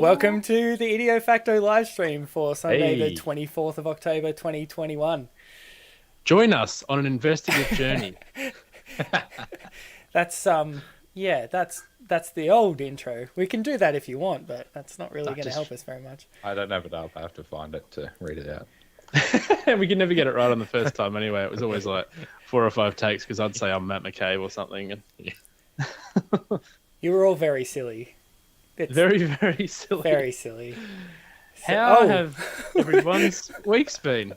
Welcome to the IdioFacto live stream for Sunday, the Hey, 24th of October, 2021. join us on an investigative journey. That's yeah, that's the old intro. We can do that if you want, but that's not really I going to help just us very much. I don't have it up. I have to find it to read it out. And we can never get it right on the first time anyway. It was always like 4 or 5 takes because I'd say I'm Matt McCabe or something. And You were all very silly. It's very, very silly. very silly. How have everyone's weeks been?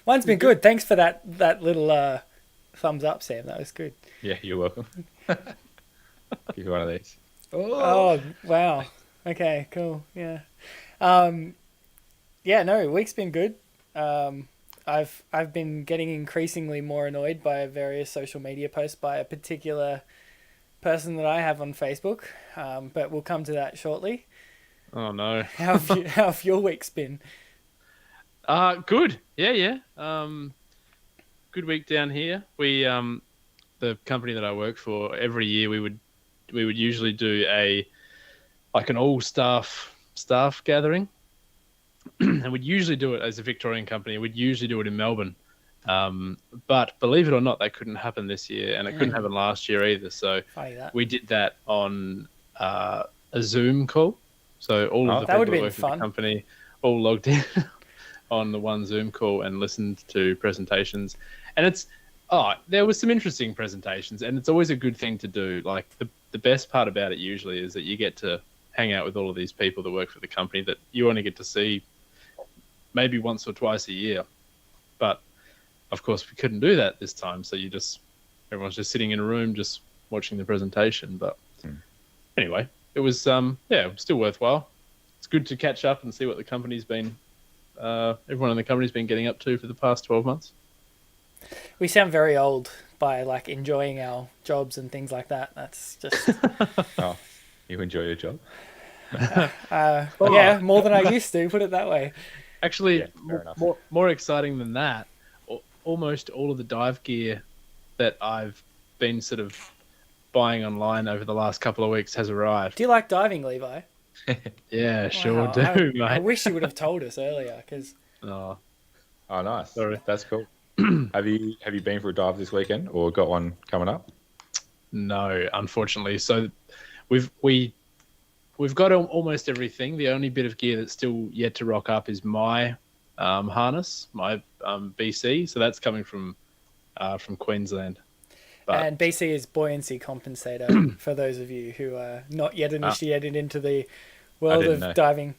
Mine's been good. Thanks for that little thumbs up, Sam. That was good. Yeah, you're welcome. Give you one of these. Oh, wow. Okay, cool. Yeah. Yeah, no, week's been good. I've been getting increasingly more annoyed by various social media posts by a particular person that I have on Facebook, but we'll come to that shortly. Oh no. How have your week's been? Good. Yeah. Good week down here. We the company that I work for, every year we would usually do an all staff gathering. And we'd usually do it as a Victorian company. We'd usually do it in Melbourne. But believe it or not, that couldn't happen this year, and it couldn't happen last year either. So we did that on a Zoom call. So all of the people that work for the company all logged in on the one Zoom call and listened to presentations. And there was some interesting presentations, and it's always a good thing to do. Like the best part about it usually is that you get to hang out with all of these people that work for the company that you only get to see maybe once or twice a year. But of course we couldn't do that this time. So everyone's just sitting in a room, just watching the presentation. But anyway, it was, still worthwhile. It's good to catch up and see what the company's been, everyone in the company's been getting up to for the past 12 months. We sound very old by like enjoying our jobs and things like that. That's just Oh, you enjoy your job? yeah, more than I used to. Put it that way. Actually, Yeah, fair enough. more exciting than that, almost all of the dive gear that I've been sort of buying online over the last couple of weeks has arrived. Do you like diving, Levi? Yeah, sure Wow, do, mate. I wish you would have told us earlier, because Oh, Oh, nice. Sorry. That's cool. Have you been for a dive this weekend or got one coming up? no, unfortunately. So we've got almost everything. The only bit of gear that's still yet to rock up is my harness, my BC. So that's coming from Queensland. and BC is buoyancy compensator for those of you who are not yet initiated into the world didn't of know. diving.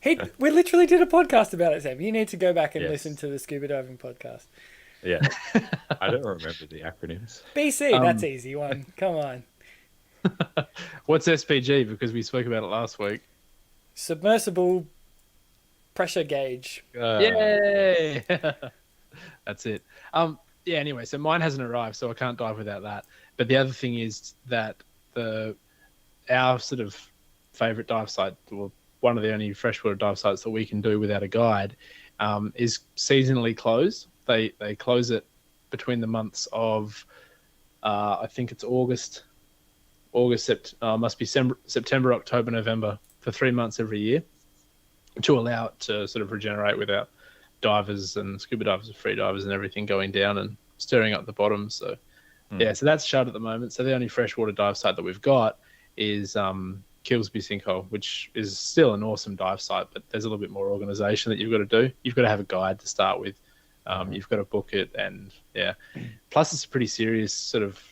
We literally did a podcast about it, Sam. You need to go back and Yes. listen to the scuba diving podcast. Yeah. I don't remember the acronyms. BC, that's easy one. Come on. What's SPG? Because we spoke about it last week. Submersible pressure gauge. Yay! That's it. Yeah. Anyway, so mine hasn't arrived, so I can't dive without that. But the other thing is that our sort of favorite dive site, well, one of the only freshwater dive sites that we can do without a guide, is seasonally closed. They close it between the months of I think it's August, must be September, October, November, for 3 months every year, to allow it to sort of regenerate without divers and scuba divers and free divers and everything going down and stirring up the bottom. So yeah, so that's shut at the moment. So the only freshwater dive site that we've got is Kilsby Sinkhole, which is still an awesome dive site, but there's a little bit more organisation that you've got to do. You've got to have a guide to start with. You've got to book it, and yeah. Plus, it's a pretty serious sort of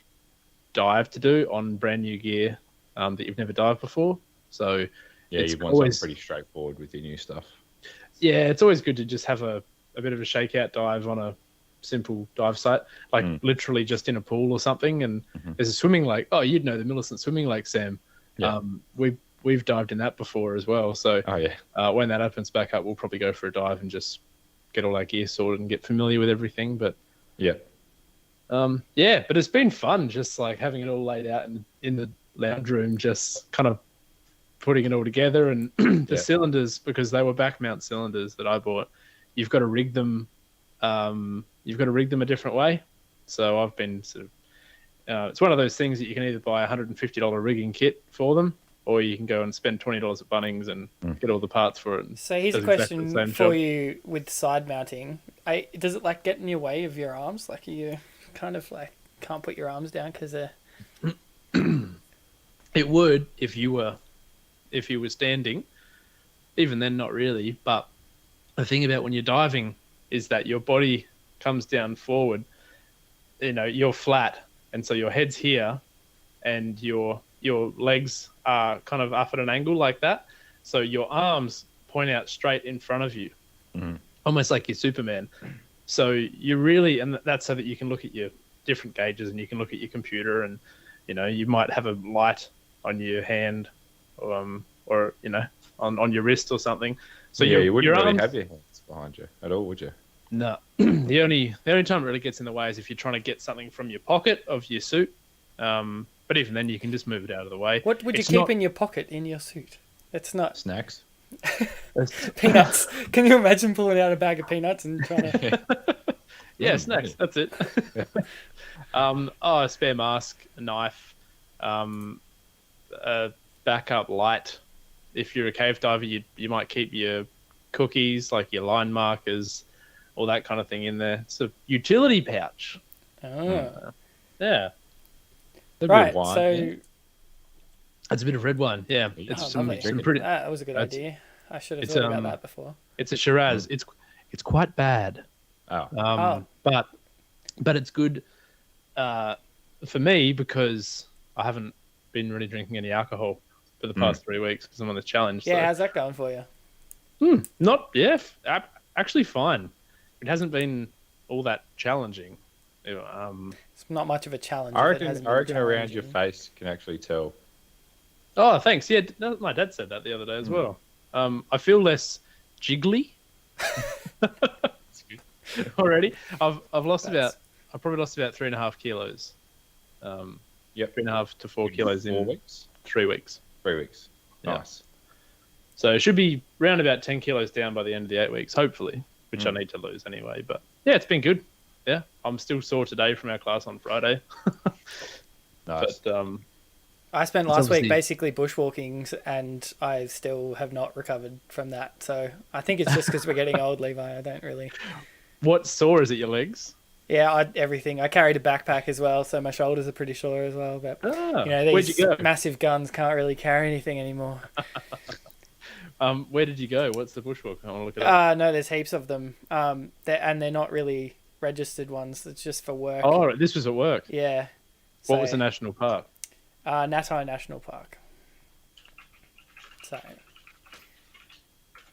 dive to do on brand new gear that you've never dived before. So Yeah, it's you want something pretty straightforward with your new stuff. yeah, it's always good to just have a bit of a shakeout dive on a simple dive site, like literally just in a pool or something. And there's a swimming lake. Oh, you'd know the Millicent Swimming Lake, Sam. Yeah. We've dived in that before as well. So Oh, yeah. when that opens back up, we'll probably go for a dive and just get all our gear sorted and get familiar with everything. But Yeah. yeah, but it's been fun just like having it all laid out in the lounge room, just kind of putting it all together. And the cylinders, because they were back mount cylinders that I bought, you've got to rig them. You've got to rig them a different way. So I've been sort of, it's one of those things that you can either buy a $150 rigging kit for them, or you can go and spend $20 at Bunnings and get all the parts for it. And So here's a does exactly the question same for job. you with side mounting. Does it like get in your way of your arms? Like you kind of like can't put your arms down because It would if you were standing. Even then, not really. But the thing about when you're diving is that your body comes down forward. You know, you're flat, and so your head's here, and your legs are kind of up at an angle like that. So your arms point out straight in front of you, almost like you're Superman. So you really, and that's so that you can look at your different gauges, and you can look at your computer, and you know you might have a light on your hand, or you know on your wrist or something. So yeah, you wouldn't your really arms, have your hands behind you at all, would you? no. The only time it really gets in the way is if you're trying to get something from your pocket of your suit. But even then, you can just move it out of the way. what would you It's keep not- in your pocket in your suit? It's not Snacks. peanuts. Can you imagine pulling out a bag of peanuts and trying to? Yeah, snacks. That's it. A spare mask, a knife, a backup light. If you're a cave diver, you might keep your cookies, like your line markers, all that kind of thing in there. It's a utility pouch. Oh. Yeah, Right. Wine, So yeah. it's a bit of red wine. Yeah, Oh, it's lovely. some pretty. That was a good That's- idea. I should have it's, thought about um, that before. It's a Shiraz. It's quite bad. Oh, But it's good for me because I haven't been really drinking any alcohol for the past 3 weeks because I'm on this challenge. Yeah, so. how's that going for you? Actually fine. It hasn't been all that challenging. It's not much of a challenge. I if it reckon, hasn't I been reckon around your challenging. face can actually tell. Oh, thanks. Yeah, my dad said that the other day as well. I feel less jiggly That's good. already. I've probably lost about 3.5 kilos. Yep. 3.5 to 4 kilos 4 in weeks? 3 weeks. 3 weeks. Yeah. Nice. So it should be round about 10 kilos down by the end of the 8 weeks, hopefully, which I need to lose anyway. But yeah, it's been good. Yeah, I'm still sore today from our class on Friday. Nice. But I spent It's last week obviously- basically bushwalking, and I still have not recovered from that. So I think it's just because we're getting old, Levi. I don't really. what sore is it? Your legs? Yeah, everything. I carried a backpack as well, so my shoulders are pretty sore as well. But Ah, you know, where'd these you go? massive guns can't really carry anything anymore. Where did you go? What's the bushwalk? I want to look it up. No, there's heaps of them. They're not really registered ones. It's just for work. Oh, this was at work. Yeah. What was the national park? Natai National Park. So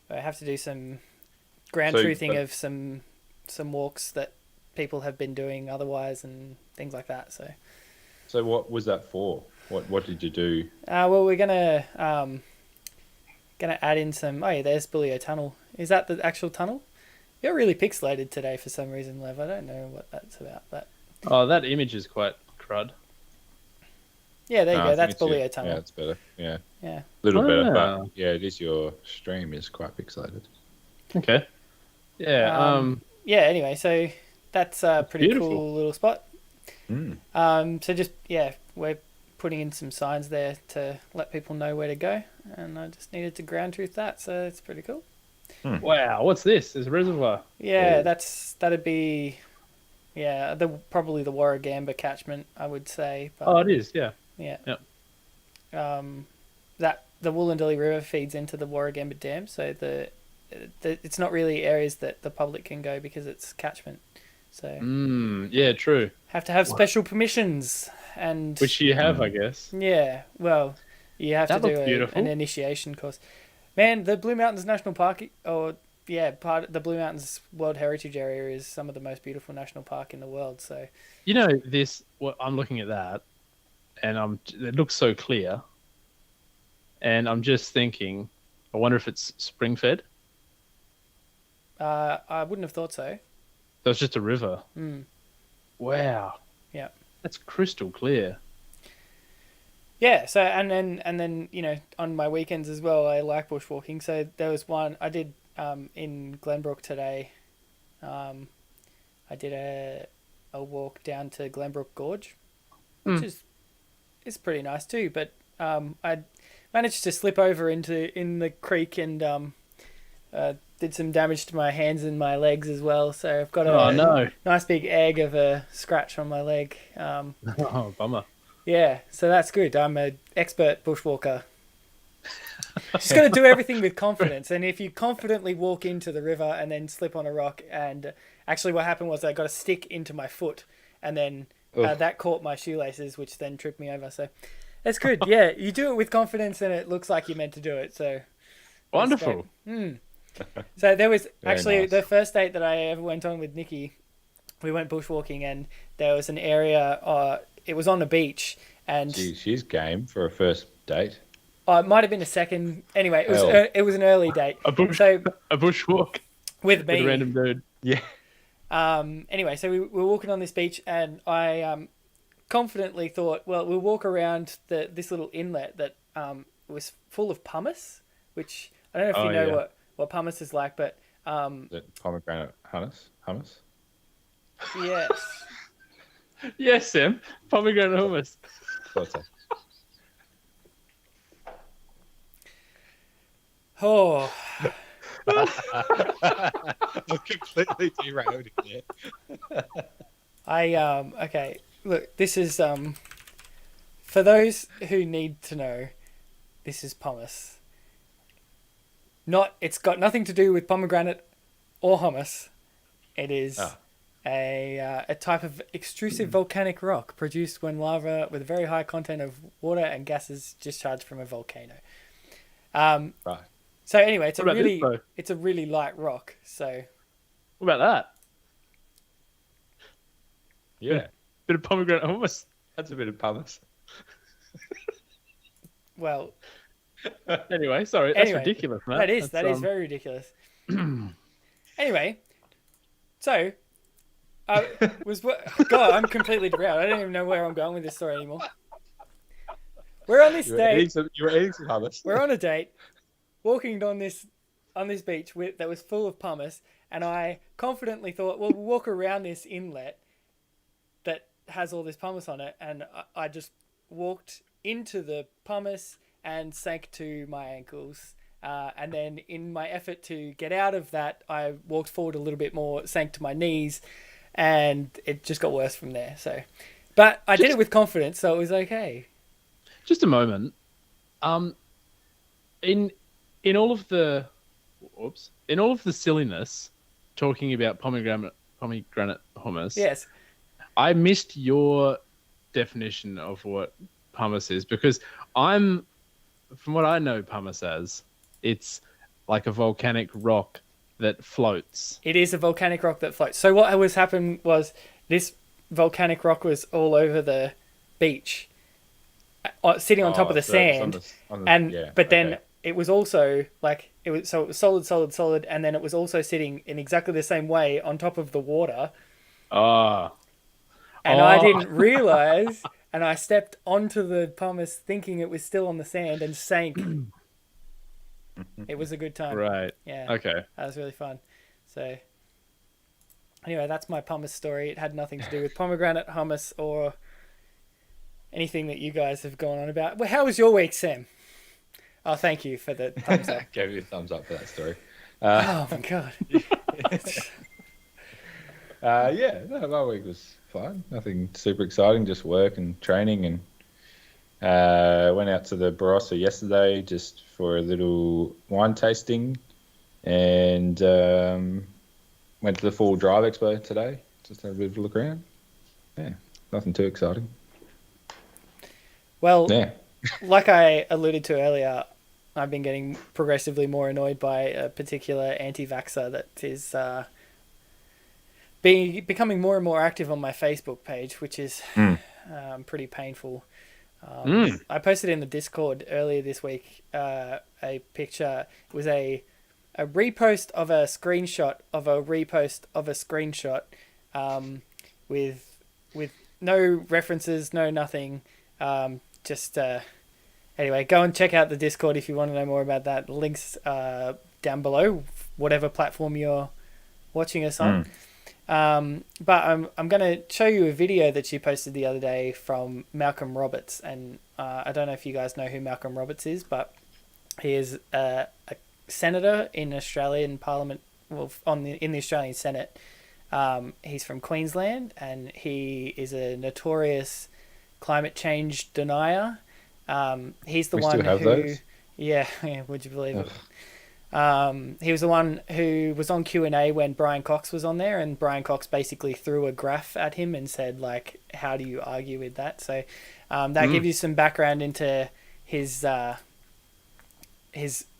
I have to do some ground So, truthing of some walks that people have been doing otherwise and things like that. So what was that for? What did you do? well, we're gonna add in some. Oh yeah, there's Bullio Tunnel. Is that the actual tunnel? You're really pixelated today for some reason, Lev. I don't know what that's about, but Oh, that image is quite crud. yeah, there you I go. think That's it's your- Bullio Tunnel. Yeah, it's better. Yeah, Yeah. a little better. Ah. But yeah, it is your stream is quite pixelated. Okay. Yeah. Yeah. Anyway, so that's a pretty beautiful. cool little spot. Mm. So just we're putting in some signs there to let people know where to go, and I just needed to ground truth that, so it's pretty cool. Wow. What's this? There's a reservoir. Yeah, Oh. that'd be probably the Warragamba catchment, I would say. But, Oh, it is. Yeah. yeah. Yep. That the Wollondilly River feeds into the Warragamba Dam, so it's not really areas that the public can go because it's catchment. So Yeah. True. have to have special permissions, and Which you have, I guess. yeah, well, you have That to looks do beautiful. an initiation course. Man, the Blue Mountains National Park, part of the Blue Mountains World Heritage Area is some of the most beautiful national park in the world. So You know this. What I'm looking at that, and it looks so clear. And I'm just thinking, I wonder if it's spring fed. I wouldn't have thought so. So it's just a river. Wow. Yeah. That's crystal clear. Yeah, so and then on my weekends as well, I like bushwalking. So there was one I did in Glenbrook today. I did a walk down to Glenbrook Gorge, which is pretty nice too. But managed to slip over in the creek and did some damage to my hands and my legs as well. So I've got Oh a no! nice big egg of a scratch on my leg. Oh, bummer. Yeah, so that's good. I'm an expert bushwalker. Just got to do everything with confidence. And if you confidently walk into the river and then slip on a rock, and actually what happened was I got a stick into my foot, and then that caught my shoelaces, which then tripped me over. So that's good. Yeah, you do it with confidence, and it looks like you meant to do it. So Wonderful. So there was Very actually nice. the first date that I ever went on with Nikki. We went bushwalking, and there was an area. It was on the beach, and She's game for a first date. it might have been a second. Anyway, Hell. it was an early date. A So bushwalk with with a me. random dude. Yeah. Anyway, so we were walking on this beach, and I confidently thought, well, we'll walk around this little inlet that was full of pumice, which I don't know if you know yeah. what pumice is like, but The pomegranate hummus. yes. Yes, Sam. Pomegranate hummus. Thought so. Oh, I'm completely derailed here. okay. Look, this is for those who need to know, this is pumice. It's got nothing to do with pomegranate or hummus. It is a type of extrusive volcanic rock produced when lava with a very high content of water and gases discharged from a volcano. Right. So anyway, What about this, though? it's a really light rock. So What about that? Yeah. Bit of pomegranate hummus. That's a bit of pumice. well, Anyway, sorry, that's Anyway, ridiculous, man. that is That's, very ridiculous. Anyway, so God, I'm completely derailed. I don't even know where I'm going with this story anymore. We're on this date. You were eating some hummus. We're on a date, walking on this beach that was full of pumice, and I confidently thought, well, we'll walk around this inlet that has all this pumice on it, and I just walked into the pumice and sank to my ankles. And then in my effort to get out of that, I walked forward a little bit more, sank to my knees, and it just got worse from there. So, but I did it with confidence, so it was okay. Just a moment. In all of the silliness, talking about pomegranate hummus. Yes. I missed your definition of what pumice is because from what I know pumice as, it's like a volcanic rock that floats. It is a volcanic rock that floats. So what was happened was this volcanic rock was all over the beach, sitting on top of the sand, but then it was also it was solid, and then it was also sitting in exactly the same way on top of the water. Ah. And I didn't realize, and I stepped onto the pumice thinking it was still on the sand and sank. It was a good time. Right. Yeah. Okay. That was really fun. So, anyway, that's my pumice story. It had nothing to do with pomegranate hummus or anything that you guys have gone on about. Well, how was your week, Sam? Oh, thank you for the thumbs up. Gave you a thumbs up for that story. Oh my god. Yeah, no, my week was fine. Nothing super exciting, just work and training. And went out to the Barossa yesterday just for a little wine tasting, and went to the Full Drive Expo today. Just had a bit of a look around. Yeah, nothing too exciting. Well, Yeah. like I alluded to earlier, I've been getting progressively more annoyed by a particular anti-vaxxer that is becoming more and more active on my Facebook page, which is pretty painful. I posted in the Discord earlier this week a picture. It was a repost of a screenshot of a repost of a screenshot, with no references, no nothing. Anyway, go and check out the Discord if you want to know more about that. Links down below, whatever platform you're watching us on. But I'm going to show you a video that she posted the other day from Malcolm Roberts, and I don't know if you guys know who Malcolm Roberts is, but he is a senator in Australian Parliament, well, in the Australian Senate. He's from Queensland, and he is a notorious climate change denier. He's the We one still have who, those? yeah, would you believe Ugh. it? He was the one who was on Q&A when Brian Cox was on there, and Brian Cox basically threw a graph at him and said, like, how do you argue with that? So that gives you some background into his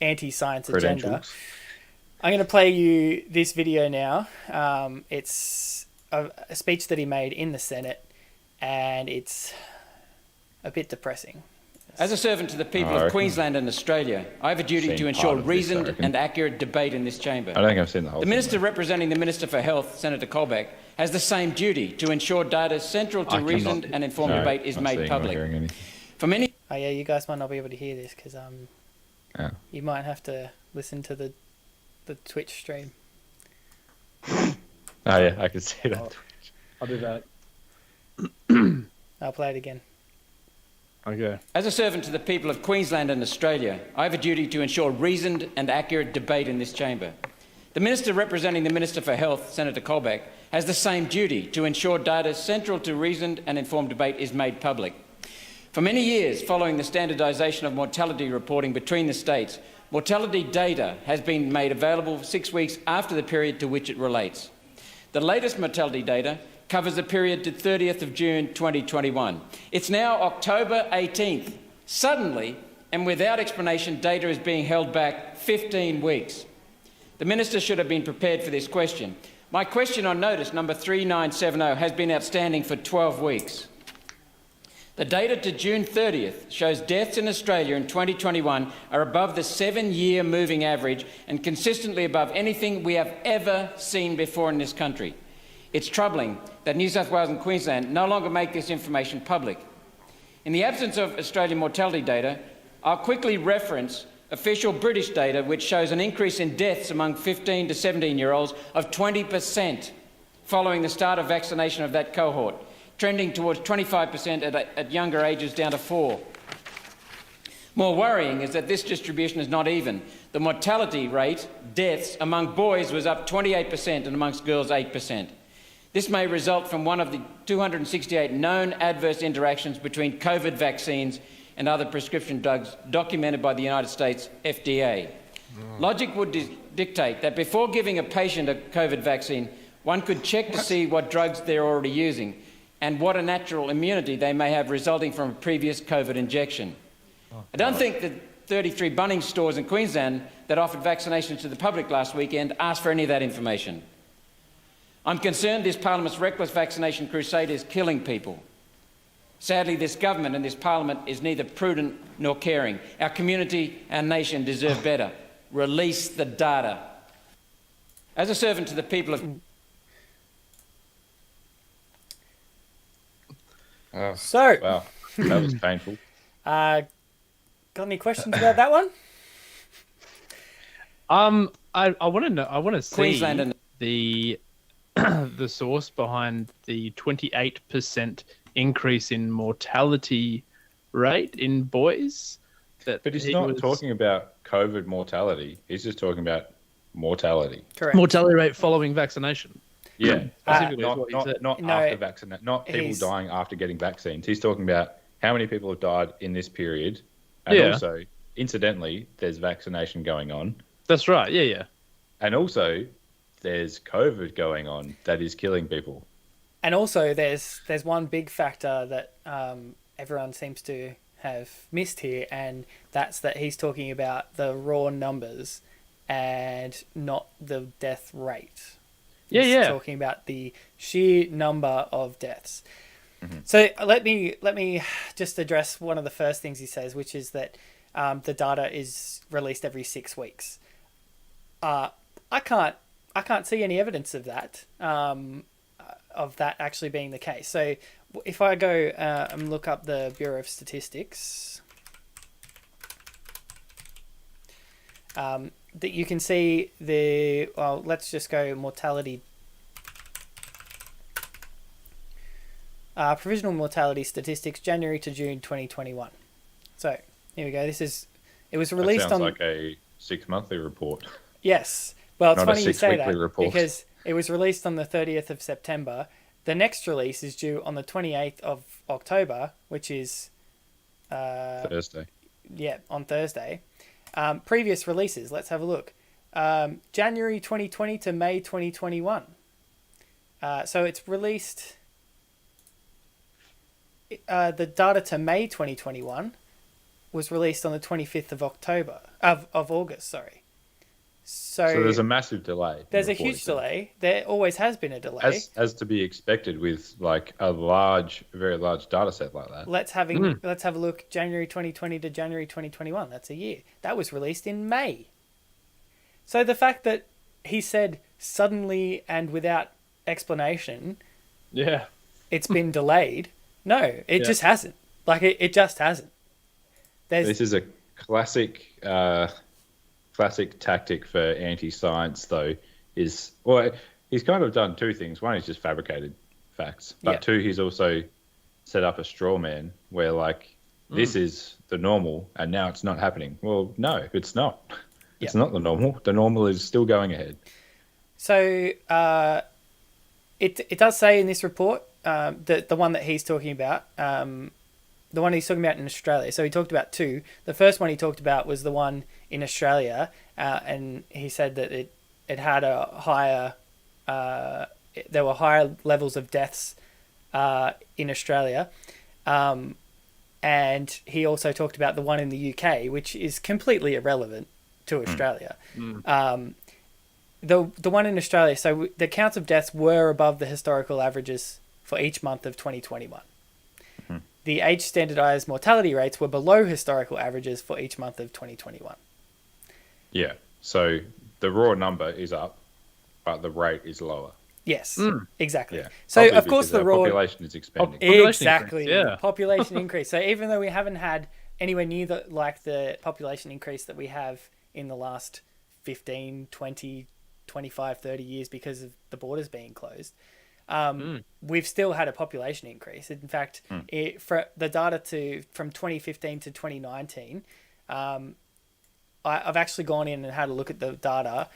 anti-science agenda. Credentials. I'm going to play you this video now. It's a speech that he made in the Senate, and it's a bit depressing. As a servant to the people I of reckon- Queensland and Australia, I have a duty Seen to part ensure of this, I reasoned reckon. and accurate debate in this chamber. I don't think I've seen the whole The thing, Minister though. representing the Minister for Health, Senator Colbeck, has the same duty to ensure data central to I cannot- reasoned and informed No, debate is not made seeing or public. hearing anything. For many Oh yeah, you guys might not be able to hear this because Oh. you might have to listen to the Twitch stream. Oh yeah, I can see that. I'll do that. I'll play it again. Okay. As a servant to the people of Queensland and Australia, I have a duty to ensure reasoned and accurate debate in this chamber. The Minister representing the Minister for Health, Senator Colbeck, has the same duty to ensure data central to reasoned and informed debate is made public. For many years, following the standardisation of mortality reporting between the states, mortality data has been made available 6 weeks after the period to which it relates. The latest mortality data covers the period to 30th of June 2021. It's now October 18th. Suddenly, and without explanation, data is being held back 15 weeks. The Minister should have been prepared for this question. My question on notice, number 3970, has been outstanding for 12 weeks. The data to June 30th shows deaths in Australia in 2021 are above the 7-year moving average and consistently above anything we have ever seen before in this country. It's troubling that New South Wales and Queensland no longer make this information public. In the absence of Australian mortality data, I'll quickly reference official British data which shows an increase in deaths among 15 to 17-year-olds of 20% following the start of vaccination of that cohort, trending towards 25% at younger ages down to 4%. More worrying is that this distribution is not even. The mortality rate, deaths, among boys was up 28% and amongst girls 8%. This may result from one of the 268 known adverse interactions between COVID vaccines and other prescription drugs documented by the United States FDA. Logic would dictate that before giving a patient a COVID vaccine, one could check to see what drugs they're already using and what a natural immunity they may have resulting from a previous COVID injection. I don't think the 33 Bunnings stores in Queensland that offered vaccinations to the public last weekend asked for any of that information. I'm concerned this Parliament's reckless vaccination crusade is killing people. Sadly, this government and this Parliament is neither prudent nor caring. Our community, our nation deserve better. Release the data. As a servant to the people of... Oh, So, wow, that was painful. got any questions about that one? I want to know. I want to see Queensland and- the the source behind the 28% increase in mortality rate in boys. But he's not talking about COVID mortality. He's just talking about mortality. Correct. mortality rate following vaccination. Yeah, Specifically is what he not said. not No, after vaccination, not people he's- dying after getting vaccines. He's talking about how many people have died in this period, and Yeah. also, incidentally, there's vaccination going on, That's right. Yeah, yeah. and also there's COVID going on that is killing people. And also, there's one big factor that everyone seems to have missed here, and that's that he's talking about the raw numbers and not the death rate. Yeah, He's yeah. talking about the sheer number of deaths. So let me just address one of the first things he says, which is that the data is released every 6 weeks. I can't see any evidence of that. Of that actually being the case. So if I go and look up the Bureau of Statistics, that you can see let's just go mortality. Provisional mortality statistics, January to June 2021. So here we go. It was That released sounds on. like a 6-monthly report, Yes. Well, it's not a funny you say 6-weekly that report. because it was released on the 30th of September. The next release is due on the 28th of October, which is Thursday. on Thursday. Previous releases, let's have a look. January 2020 to May 2021. So it's released. The data to May 2021 was released on the 25th of October of August. Sorry. So there's a massive delay. There's a huge delay. There always has been a delay. As to be expected with like a very large data set like that. Let's have a look. January 2020 to January 2021. That's a year. That was released in May. So the fact that he said suddenly and without explanation, Yeah. it's been delayed. No, it just hasn't. Like it just hasn't. This is a classic tactic for anti-science, though. He's kind of done two things. One, he's just fabricated facts, but two, he's also set up a straw man where this is the normal, and now it's not happening. Well, no, it's not. It's not the normal. The normal is still going ahead. So it does say in this report the one that he's talking about. The one he's talking about in Australia. So he talked about two. The first one he talked about was the one in Australia, and he said that it had a higher, there were higher levels of deaths in Australia, and he also talked about the one in the UK, which is completely irrelevant to Australia. The one in Australia, so the counts of deaths were above the historical averages for each month of 2021. The age standardized mortality rates were below historical averages for each month of 2021. Yeah. So the raw number is up, but the rate is lower. Yes, exactly. Yeah. So Probably of course because the raw population is expanding. exactly increase, population increase. So even though we haven't had anywhere near the population increase that we have in the last 15, 20, 25, 30 years because of the borders being closed, we've still had a population increase. In fact, for the data from 2015 to 2019, I've actually gone in and had a look at the data.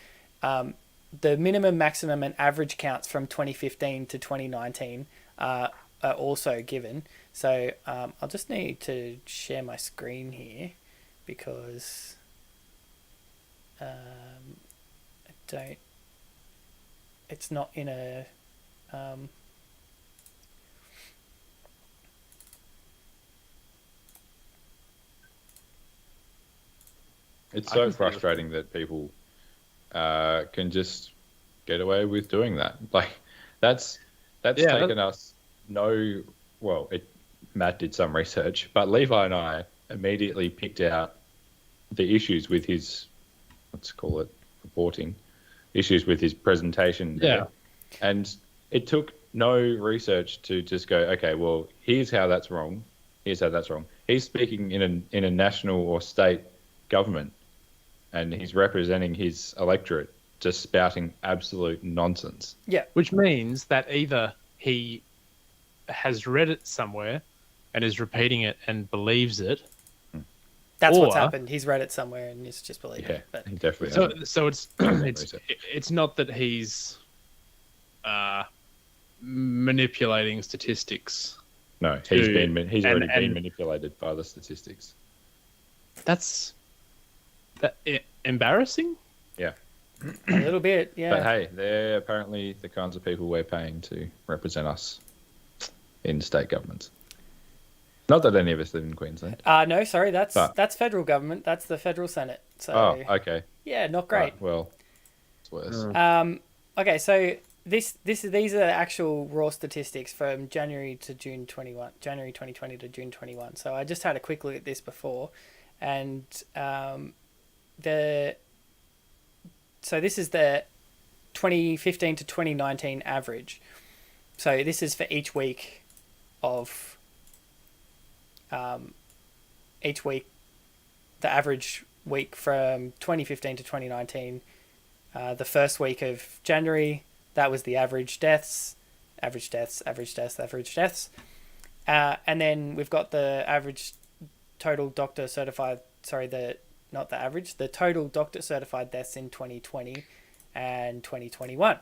The minimum, maximum, and average counts from 2015 to 2019 are also given. So I'll just need to share my screen here because I don't. It's not in a. It's so frustrating that people can just get away with doing that. Like that's taken us Matt did some research, but Levi and I immediately picked out the issues with his, let's call it reporting, issues with his presentation. Yeah. And it took no research to just go, okay, well, here's how that's wrong. Here's how that's wrong. He's speaking in a national or state government, and he's representing his electorate, just spouting absolute nonsense. Yeah. Which means that either he has read it somewhere and is repeating it and believes it. That's what's happened. He's read it somewhere and he's just believing it. But he definitely so it's it's not that he's manipulating statistics. No, he's already been manipulated by the statistics. That's embarrassing. Yeah, a little bit. Yeah. But hey, they're apparently the kinds of people we're paying to represent us in state governments. Not that any of us live in Queensland. No, sorry, that's federal government. That's the federal Senate. So okay. Yeah, not great. Right, well, it's worse. Okay, so these are actual raw statistics from January 2020 to June 21. So I just had a quick look at this before, and this is the 2015 to 2019 average. So this is for each week of the average week from 2015 to 2019. The first week of January, that was the average deaths. And then we've got the average total doctor certified, not the average, the total doctor certified deaths in 2020 and 2021.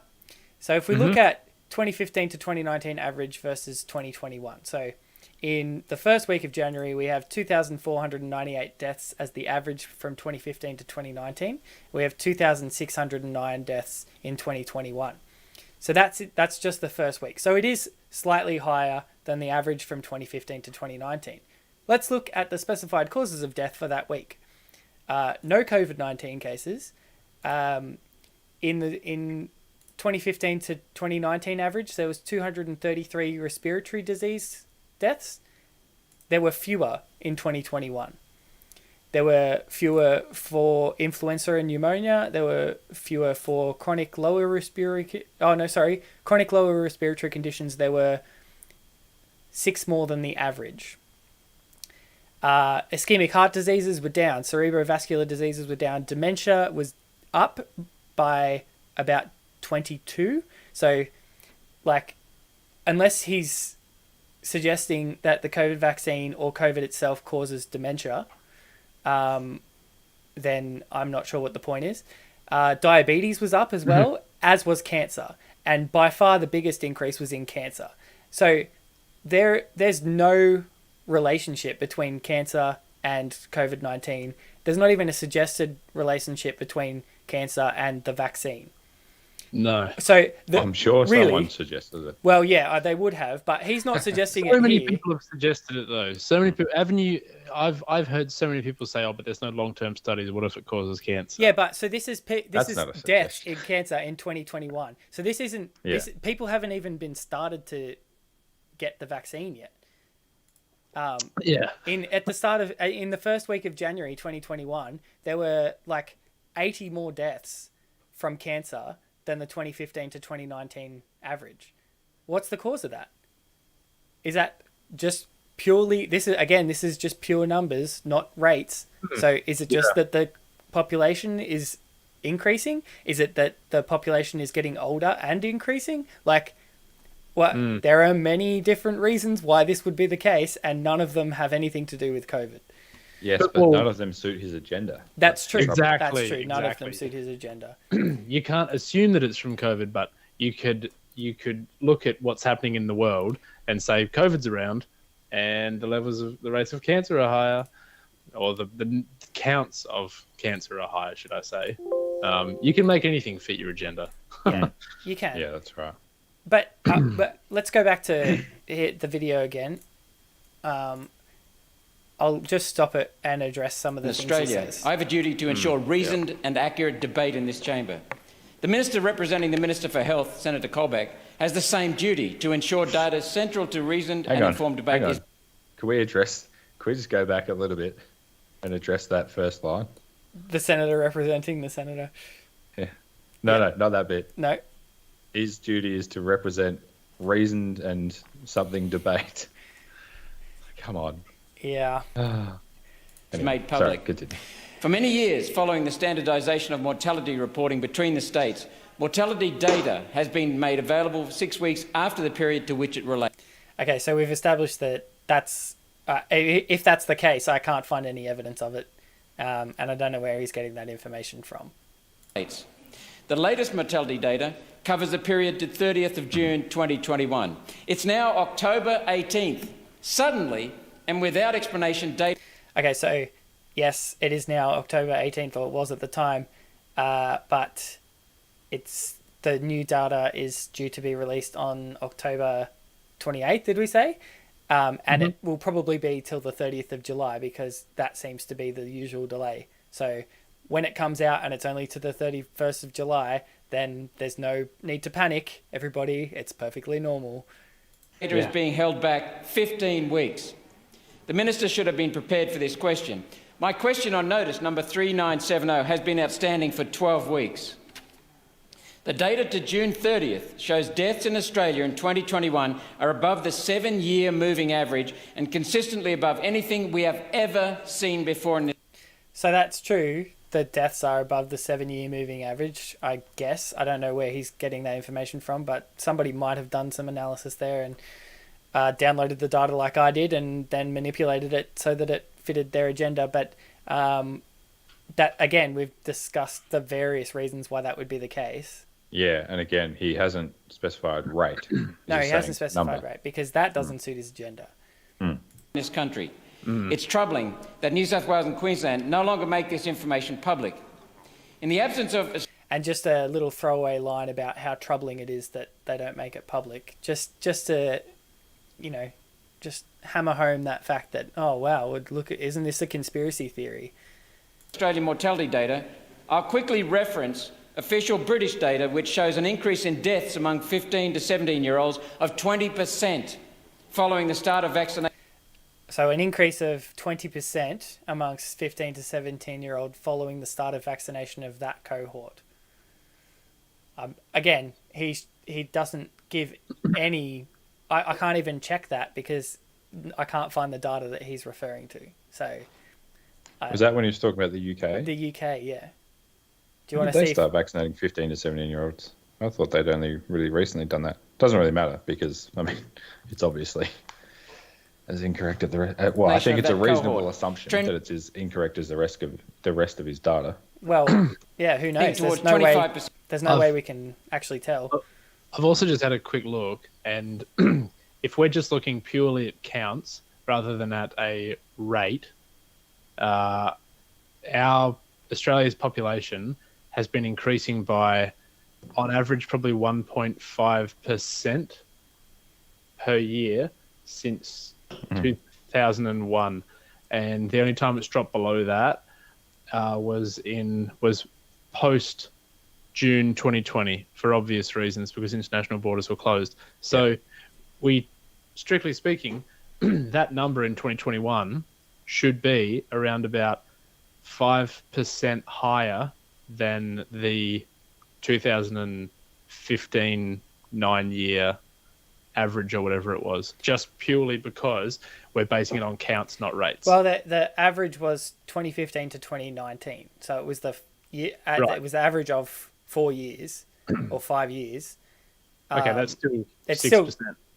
So if we look at 2015 to 2019 average versus 2021. So in the first week of January, we have 2,498 deaths as the average from 2015 to 2019. We have 2,609 deaths in 2021. So that's just the first week. So it is slightly higher than the average from 2015 to 2019. Let's look at the specified causes of death for that week. No COVID-19 cases. In 2015 to 2019 average, there was 233 respiratory disease deaths. There were fewer in 2021. There were fewer for influenza and pneumonia. There were fewer for chronic lower respiratory conditions. There were 6 more than the average. Ischemic heart diseases were down. Cerebrovascular diseases were down. Dementia was up by about 22. So, unless he's suggesting that the COVID vaccine or COVID itself causes dementia, then I'm not sure what the point is. Diabetes was up as well, as was cancer. And by far the biggest increase was in cancer. So there's no relationship between cancer and COVID-19. There's not even a suggested relationship between cancer and the vaccine. No. So I'm sure someone suggested it. Well, yeah, they would have, but he's not suggesting it. So many here. people have suggested it though. So many people. I've heard so many people say, "Oh, but there's no long-term studies. What if it causes cancer?" Yeah, but so this is That's not a death suggestion. in cancer in 2021. So this isn't. Yeah. People haven't even been started to get the vaccine yet. Yeah. In the first week of January 2021, there were 80 more deaths from cancer than the 2015 to 2019 average. What's the cause of that? Is that just purely this is just pure numbers, not rates. So is it just that the population is increasing? Is it that the population is getting older and increasing? There are many different reasons why this would be the case, and none of them have anything to do with COVID. Yes, but none of them suit his agenda. That's true. Exactly, That's true. None of exactly. them suit his agenda. You can't assume that it's from COVID, but you could look at what's happening in the world and say COVID's around, and the rates of cancer are higher, or the counts of cancer are higher, should I say? You can make anything fit your agenda. Yeah, you can. Yeah, that's right. But let's go back to the video again. I'll just stop it and address some of the things Australia, he says. I have a duty to ensure reasoned and accurate debate in this chamber. The Minister representing the Minister for Health, Senator Colbeck, has the same duty to ensure data central to reasoned and informed debate is... Can we just go back a little bit and address that first line? The senator representing the senator. Yeah. No, not that bit. No. His duty is to represent reasoned and something debate. Come on. Yeah. It's made public. Sorry, continue. For many years, following the standardisation of mortality reporting between the states, mortality data has been made available 6 weeks after the period to which it relates. Okay, so we've established that that's... if that's the case, I can't find any evidence of it. And I don't know where he's getting that information from. The latest mortality data covers the period to 30th of June 2021. It's now October 18th. Suddenly, and without explanation, data... Okay, so yes, it is now October 18th, or it was at the time, but the new data is due to be released on October 28th, did we say? And it will probably be till the 30th of July, because that seems to be the usual delay. So when it comes out and it's only to the 31st of July, then there's no need to panic, everybody. It's perfectly normal. Data is being held back 15 weeks. The Minister should have been prepared for this question. My question on notice, number 3970, has been outstanding for 12 weeks. The data to June 30th shows deaths in Australia in 2021 are above the 7-year moving average and consistently above anything we have ever seen before in this... So that's true. The deaths are above the 7-year moving average, I guess. I don't know where he's getting that information from, but somebody might have done some analysis there and downloaded the data like I did and then manipulated it so that it fitted their agenda. But that, again, we've discussed the various reasons why that would be the case. Yeah, and again, he hasn't specified rate. He's No, just he hasn't saying specified number. rate, because that doesn't suit his agenda. In this country. It's troubling that New South Wales and Queensland no longer make this information public. In the absence of... And just a little throwaway line about how troubling it is that they don't make it public. Just to, just hammer home that fact that, oh, wow, look, isn't this a conspiracy theory? Australian mortality data, I'll quickly reference official British data which shows an increase in deaths among 15 to 17-year-olds of 20% following the start of vaccination. So an increase of 20% amongst 15 to 17-year-old following the start of vaccination of that cohort. Again, he doesn't give any... I can't even check that because I can't find the data that he's referring to. So... Was that when he was talking about the UK? The UK, yeah. Do you When want did to they see... start vaccinating 15 to 17-year-olds? I thought they'd only really recently done that. Doesn't really matter because, I mean, it's obviously as incorrect as the rest. Well, I think it's a reasonable assumption that it's as incorrect as the rest of his data. Well, yeah, who knows? Towards There's no way we can actually tell. I've also just had a quick look, and if we're just looking purely at counts rather than at a rate, our Australia's population has been increasing by, on average, probably 1.5% per year since 2001, and the only time it's dropped below that was post June 2020 for obvious reasons, because international borders were closed. So, we, strictly speaking, that number in 2021 should be around about 5% higher than the 2015 9-year average or whatever it was, just purely because we're basing it on counts, not rates. Well, the average was 2015 to 2019, so it was the year. Right. It was the average of 4 years or 5 years. Okay, that's still it's 6%. still,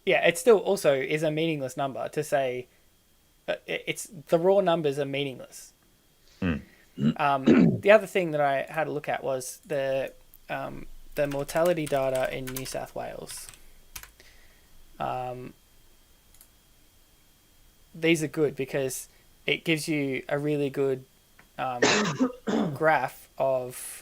yeah, it still also is a meaningless number to say. It's the raw numbers are meaningless. The other thing that I had a look at was the mortality data in New South Wales. These are good because it gives you a really good graph of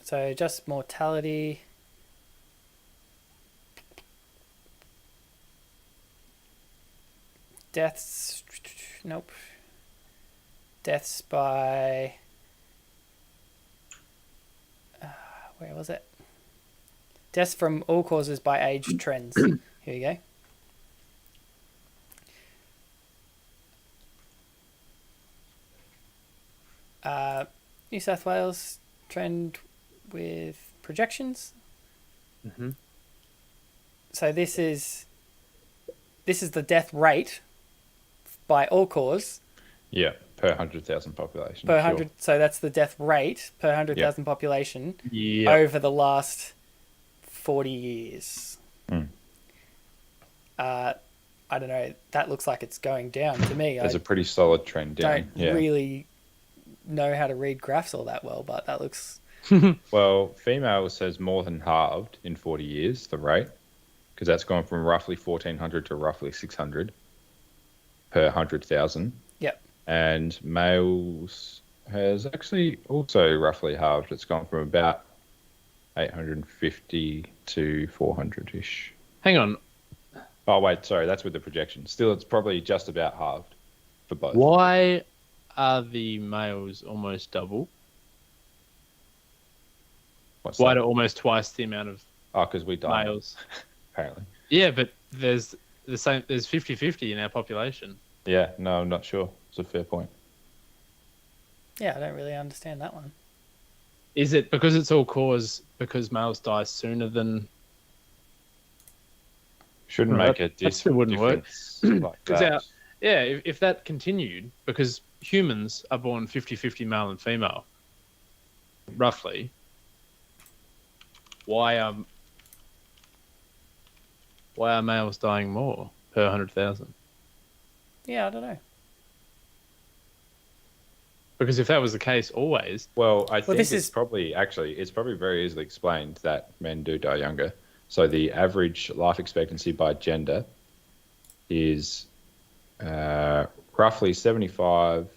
so just mortality. Deaths, nope. Deaths by, where was it? Deaths from all causes by age trends. Here you go. New South Wales trend with projections. Mm-hmm. So this is the death rate by all cause. Yeah, per 100,000 population. Per 100, so that's the death rate per 100,000 population over the last 40 years. I don't know. That looks like it's going down to me. There's a pretty solid trend down. Don't really know how to read graphs all that well, but that looks... Well, females has more than halved in 40 years, the rate, because that's gone from roughly 1,400 to roughly 600 per 100,000. Yep. And males has actually also roughly halved. It's gone from about 850 to 400-ish. Hang on. Oh, wait, sorry, that's with the projection. Still, it's probably just about halved for both. Why are the males almost double? Why do almost twice the amount of because we die. males? Apparently. Yeah, but there's the same. There's 50-50 in our population. Yeah, no, I'm not sure. It's a fair point. Yeah, I don't really understand that one. Is it because it's all cause because males die sooner than... Shouldn't make a that still wouldn't work. difference like Because that. Yeah, if that continued, because humans are born 50-50 male and female, roughly, why are males dying more per 100,000? Yeah, I don't know. Because if that was the case always, Well, I think this it's is probably very easily explained that men do die younger. So the average life expectancy by gender is roughly 75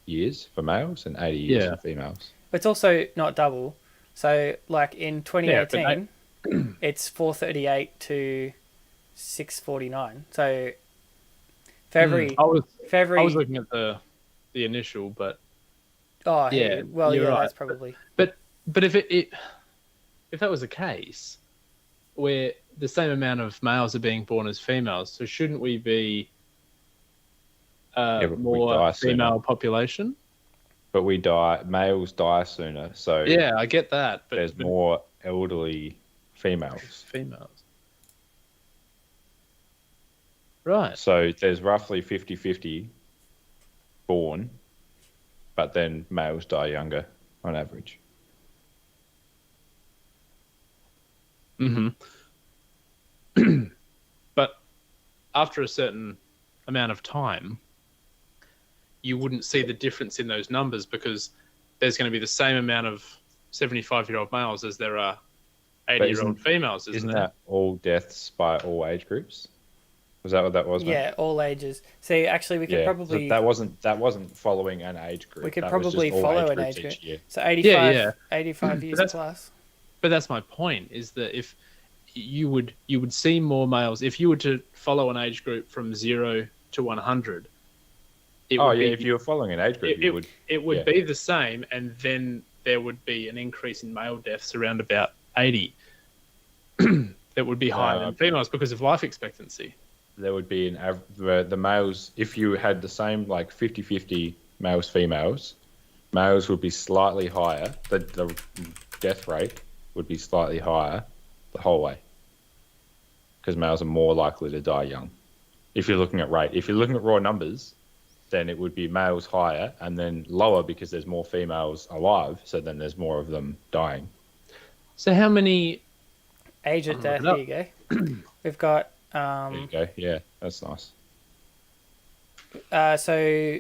years for males and 80 years yeah, for females. but it's also not double. So like in yeah, 2018, it's 438 to 649. So for every I was for every looking at the initial, but oh yeah, well you're yeah, right. that's probably But if if that was the case, where the same amount of males are being born as females, so shouldn't we be But we more die sooner. female population? But males die sooner, so Yeah, I get that, but there's more elderly females. females. Right. So there's roughly 50-50 born, but then males die younger on average. Mm-hmm. But after a certain amount of time, you wouldn't see the difference in those numbers because there's going to be the same amount of 75-year-old males as there are 80-year-old females, isn't there? That all deaths by all age groups? Was that what that was? yeah, all ages. See, actually, we could probably so that wasn't following an age group. we could That was probably just all follow an groups age group. each year. So 85, Yeah. 85 years that's- plus. But that's my point, is that if you would see more males, if you were to follow an age group from 0 to 100, if you were following an age group, it would be the same, and then there would be an increase in male deaths around about 80. That would be higher than females because of life expectancy. There would be the males, if you had the same like 50-50 males, females would be slightly higher. The death rate would be slightly higher the whole way because males are more likely to die young. If you're looking at rate, if you're looking at raw numbers, then it would be males higher and then lower because there's more females alive. So then there's more of them dying. So how many Age at death. Here you go. We've got There you go. Yeah, that's nice. So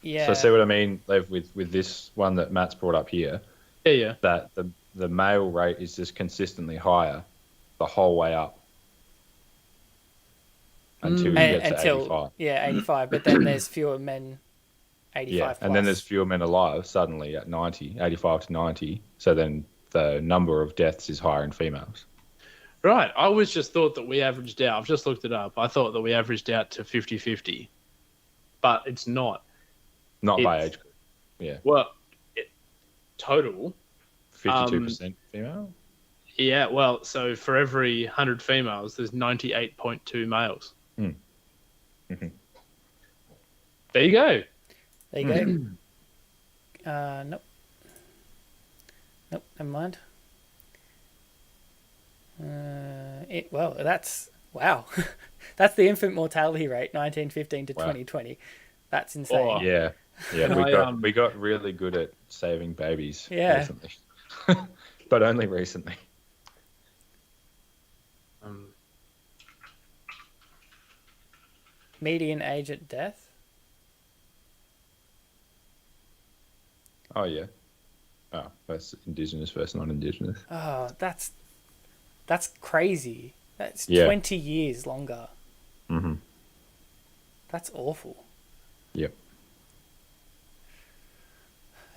yeah. So see what I mean, Lev, with this one that Matt's brought up here. Yeah. That the male rate is just consistently higher the whole way up until you get to 85. Yeah, 85. But then there's fewer men 85 Yeah, plus. and then there's fewer men alive suddenly at 90, 85 to 90. So then the number of deaths is higher in females. Right. I always just thought that we averaged out. I've just looked it up. I thought that we averaged out to 50-50. But it's not. Not by age group. Yeah. Well, total. 52% female? Yeah, well, so for every 100 females, there's 98.2 males. Mm-hmm. There you go. There you go. Nope. Nope, never mind. Well, that's wow. That's the infant mortality rate, 1915 to 2020. That's insane. Oh. Yeah. Yeah, we got really good at saving babies recently. But only recently. Median age at death? Oh, yeah. Oh, that's Indigenous versus non-Indigenous. Oh, that's crazy. That's 20 years longer. Mm-hmm. That's awful. Yep.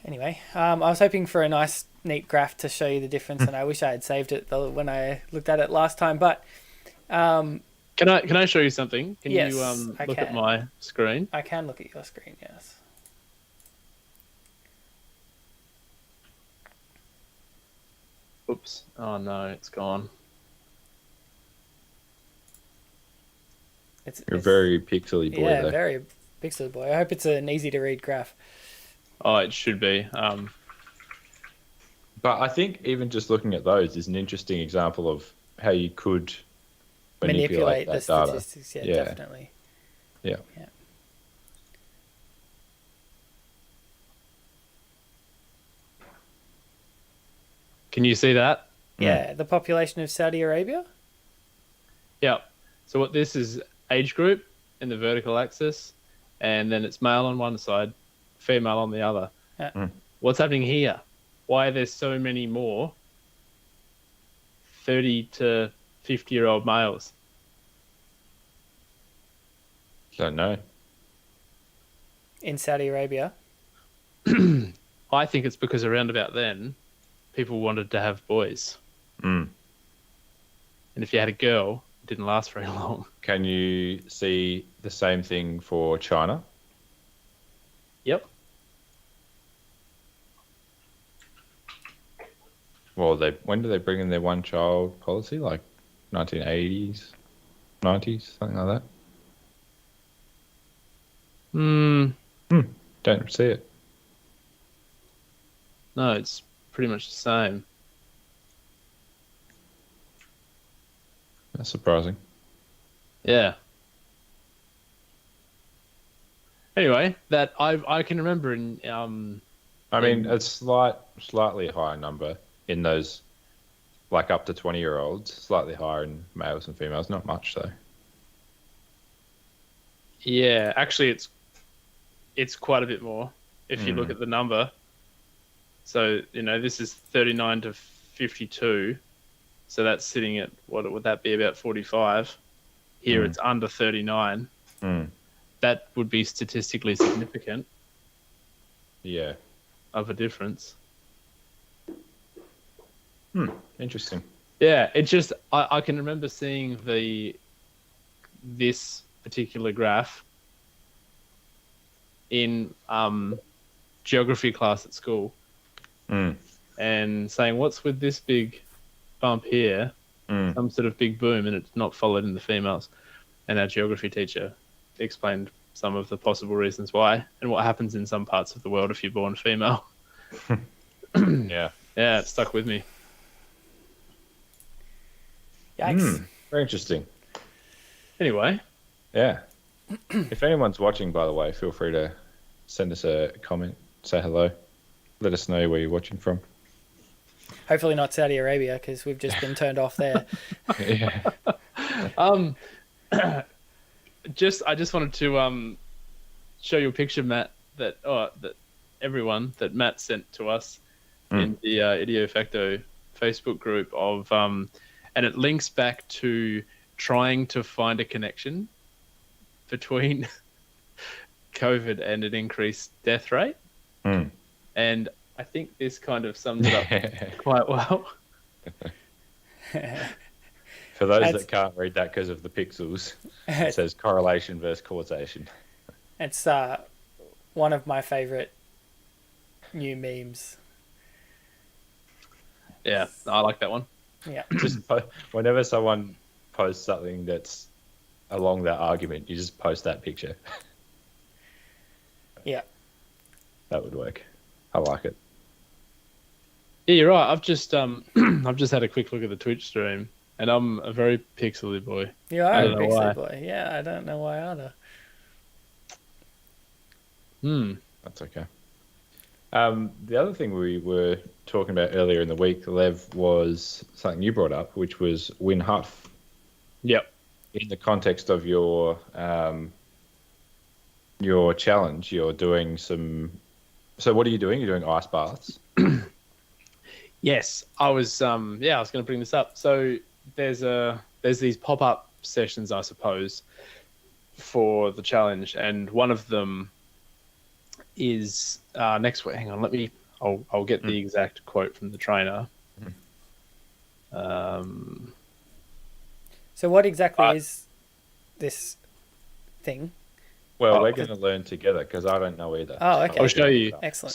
Anyway, I was hoping for a nice, neat graph to show you the difference, and I wish I had saved it when I looked at it last time. But can I show you something? Can yes, you I look can. at my screen? I can look at your screen. Yes. Oops. Oh no, it's gone. You're very pixely boy. Yeah, though. very pixely boy. I hope it's an easy to read graph. Oh, it should be. But I think even just looking at those is an interesting example of how you could manipulate the that data. statistics. Yeah, definitely. Yeah. Yeah. Can you see that? Yeah, the population of Saudi Arabia. Yeah. So what this is age group in the vertical axis, and then it's male on one side, female on the other. Yeah. What's happening here? Why are there so many more 30 to 50-year-old males? Don't know. In Saudi Arabia. I think it's because around about then, people wanted to have boys. Mm. And if you had a girl, it didn't last very long. Can you see the same thing for China? Yep. Well, when did they bring in their one-child policy? Like 1980s, 90s, something like that. Don't see it. No, it's pretty much the same. That's surprising. Yeah. Anyway, that I can remember in I mean, it's slightly higher number in those, like up to 20-year-olds. Slightly higher in males and females. Not much though. yeah, actually it's quite a bit more if you look at the number. So, this is 39 to 52. So that's sitting at, what would that be, about 45. Here it's under 39. That would be statistically significant Yeah. of a difference. Interesting. Yeah, it just, I can remember seeing this particular graph in geography class at school and saying, what's with this big bump here? Some sort of big boom, and it's not followed in the females. And our geography teacher explained some of the possible reasons why and what happens in some parts of the world if you're born female. Yeah. Yeah, it stuck with me. Yikes. Very interesting. Anyway, Yeah. If anyone's watching, by the way, feel free to send us a comment, say hello, let us know where you're watching from. Hopefully not Saudi Arabia, because we've just been turned off there. Yeah. I just wanted to show you a picture, Matt, that Matt sent to us in the IdioFacto Facebook group of and it links back to trying to find a connection between COVID and an increased death rate. And I think this kind of sums it up quite well. For those that can't read that because of the pixels, it says correlation versus causation. It's one of my favorite new memes. Yeah, I like that one. Yeah. Just whenever someone posts something that's along that argument, you just post that picture. Yeah. That would work. I like it. Yeah, you're right. I've just had a quick look at the Twitch stream, and I'm a very pixely boy. You are I a don't know why. pixie boy. Yeah, I don't know why either. That's okay. The other thing we were talking about earlier in the week, Lev, was something you brought up, which was Win Huff. Yep. In the context of your challenge, you're doing some. So what are you doing? You're doing ice baths. Yes, I was going to bring this up. So there's these pop-up sessions, I suppose, for the challenge, and one of them is next week. Hang on, I'll get the exact quote from the trainer. So what exactly is this thing? Well, we're going to learn together because I don't know either. Oh, okay. I'll show you. Excellent.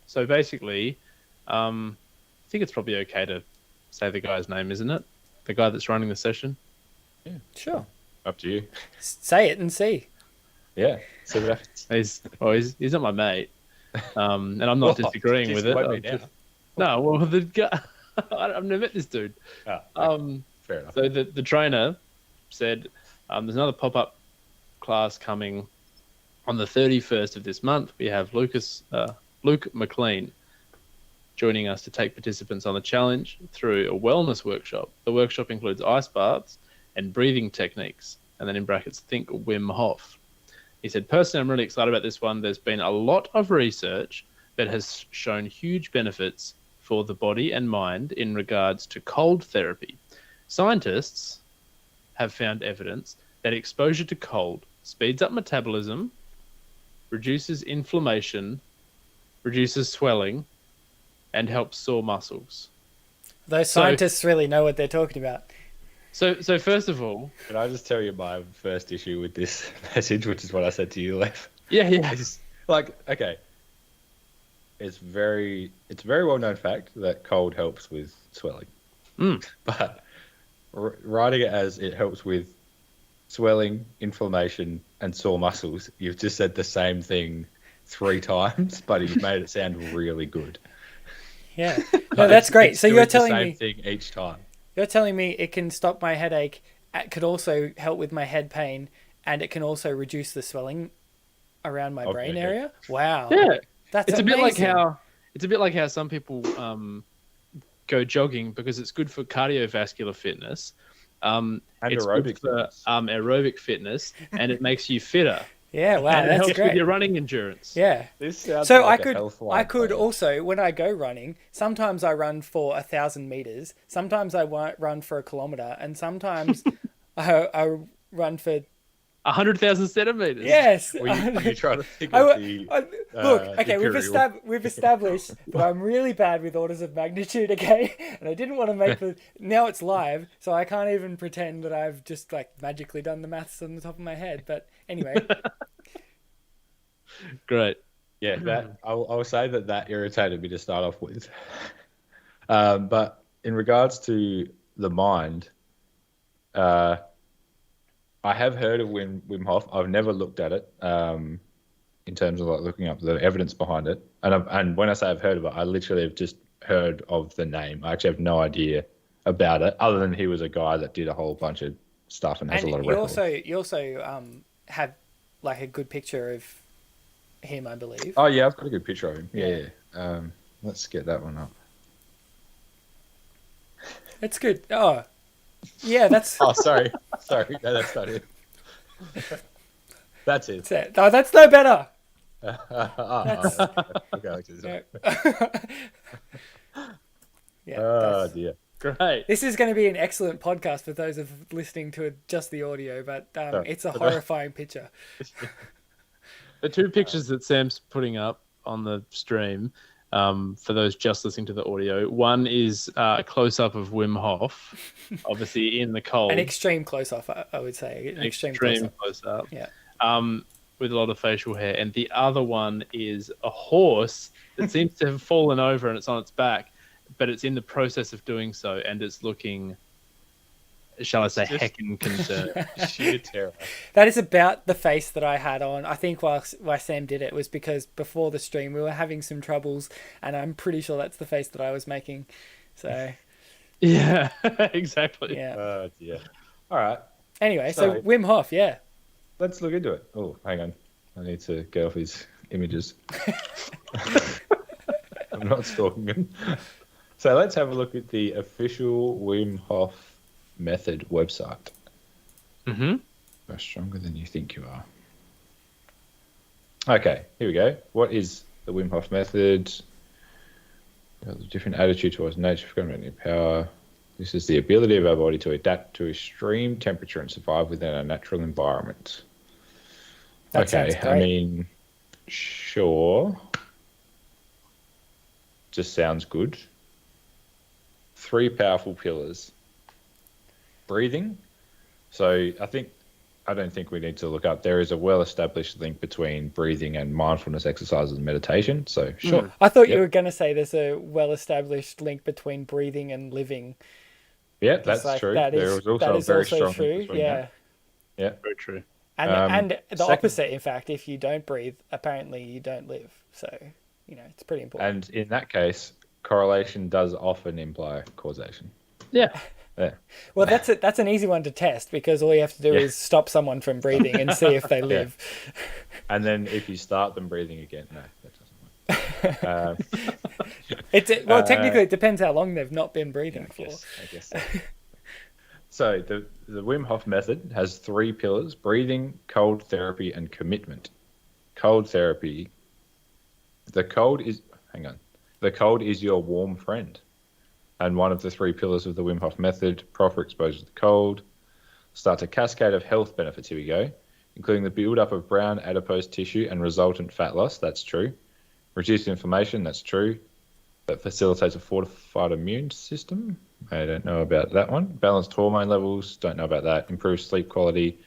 So basically, I think it's probably okay to say the guy's name, isn't it? The guy that's running the session. Yeah, Sure. up to you. Say it and see. Yeah, see what happens. He's not my mate, and I'm not disagreeing with it. No, well, the guy, I've never met this dude. Oh, okay. Fair enough. So the trainer said, there's another pop-up class coming on the 31st of this month. We have Luke McLean joining us to take participants on the challenge through a wellness workshop. The workshop includes ice baths and breathing techniques, and then in brackets, think Wim Hof. He said, personally, I'm really excited about this one. There's been a lot of research that has shown huge benefits for the body and mind in regards to cold therapy. Scientists have found evidence that exposure to cold speeds up metabolism, reduces inflammation, reduces swelling, and helps sore muscles. Those scientists really know what they're talking about. So first of all, Can I just tell you my first issue with this message, which is what I said to you, Lev? yeah. It's like, okay, it's very well known fact that cold helps with swelling, but writing it as it helps with swelling, inflammation, and sore muscles, you've just said the same thing 3 times, but you've made it sound really good. Yeah, no, that's great. It's So doing you're the telling same me thing each time. You're telling me it can stop my headache, it could also help with my head pain, and it can also reduce the swelling around my brain yeah. area? Wow. yeah, That's it's amazing. a bit like how some people go jogging because it's good for cardiovascular fitness. And It's aerobic good for fitness. aerobic fitness, and it makes you fitter. Yeah, wow, And it that's helps with great. your running endurance. Yeah. This sounds So like I a could Healthline plan. also, when I go running, sometimes I run for 1,000 meters, sometimes I run for a kilometer, and sometimes I run for 100,000 centimeters. yes. Are you trying to think I of w- the Look, okay, imperial? we've established that I'm really bad with orders of magnitude, okay? And I didn't want to make now it's live, so I can't even pretend that I've just like magically done the maths on the top of my head. But anyway, Great. Yeah, that I'll say that irritated me to start off with. But in regards to the mind, I have heard of Wim Hof. I've never looked at it in terms of like looking up the evidence behind it. And when I say I've heard of it, I literally have just heard of the name. I actually have no idea about it, other than he was a guy that did a whole bunch of stuff and has a lot of records. you also have like a good picture of him, I believe. Oh yeah, I've got a good picture of him. Yeah. Let's get that one up. It's good. Oh, yeah, that's Oh, sorry. No, that's not it. That's it. that's it. Oh, that's no better. Okay, like this. Yeah. Oh that's- dear. Great. This is going to be an excellent podcast for those of listening to just the audio, but it's a horrifying picture. The 2 pictures that Sam's putting up on the stream, for those just listening to the audio, one is a close-up of Wim Hof, obviously in the cold. An extreme close-up, I would say. An extreme close-up. close-up. Yeah. With a lot of facial hair. And the other one is a horse that seems to have fallen over and it's on its back, but it's in the process of doing so, and it's looking, shall I say, heckin' concerned. Sheer terror. That is about the face that I had on. I think why Sam did it was because before the stream we were having some troubles, and I'm pretty sure that's the face that I was making. So Yeah, exactly. yeah. Oh dear. All right. Anyway, so So- Wim Hof, yeah. Let's look into it. Oh, hang on. I need to get off his images. I'm not stalking him. So let's have a look at the official Wim Hof method website. Mm-hmm. You're stronger than you think you are. Okay, here we go. What is the Wim Hof method? The different attitude towards nature, any power. This is the ability of our body to adapt to extreme temperature and survive within a natural environment. That sounds I great. mean, sure. Just sounds good. 3 powerful pillars. Breathing. So I don't think we need to look up. There is a well-established link between breathing and mindfulness exercises and meditation. So sure. I thought you Yep. were going to say there's a well-established link between breathing and living. Yeah, It's that's like, true. that There is- was also that a is very also strong true. link between Yeah. that. Yeah. Very true. And the second- opposite, in fact, if you don't breathe, apparently you don't live. So, it's pretty important. And in that case, correlation does often imply causation. Yeah. Yeah. Well, that's an easy one to test because all you have to do Yeah. is stop someone from breathing and see if they live. And then if you start them breathing again, no, that doesn't work. Well, technically, it depends how long they've not been breathing for. I guess so. So the Wim Hof method has 3 pillars: breathing, cold therapy, and commitment. Cold therapy. The cold is your warm friend. And one of the 3 pillars of the Wim Hof method: proper exposure to the cold, starts a cascade of health benefits. Here we go, including the build-up of brown adipose tissue and resultant fat loss. That's true. Reduced inflammation. That's true. That facilitates a fortified immune system. I don't know about that one. Balanced hormone levels. Don't know about that. Improved sleep quality.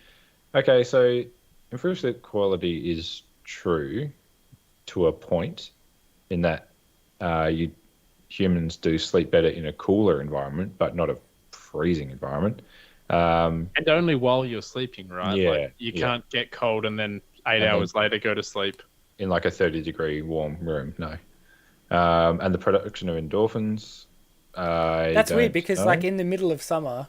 Okay, so improved sleep quality is true to a point in that humans do sleep better in a cooler environment, but not a freezing environment. And only while you're sleeping, right? Yeah, like you can't get cold and then 8 hours later go to sleep. In like a 30-degree warm room, no. And the production of endorphins. That's weird because, like, in the middle of summer,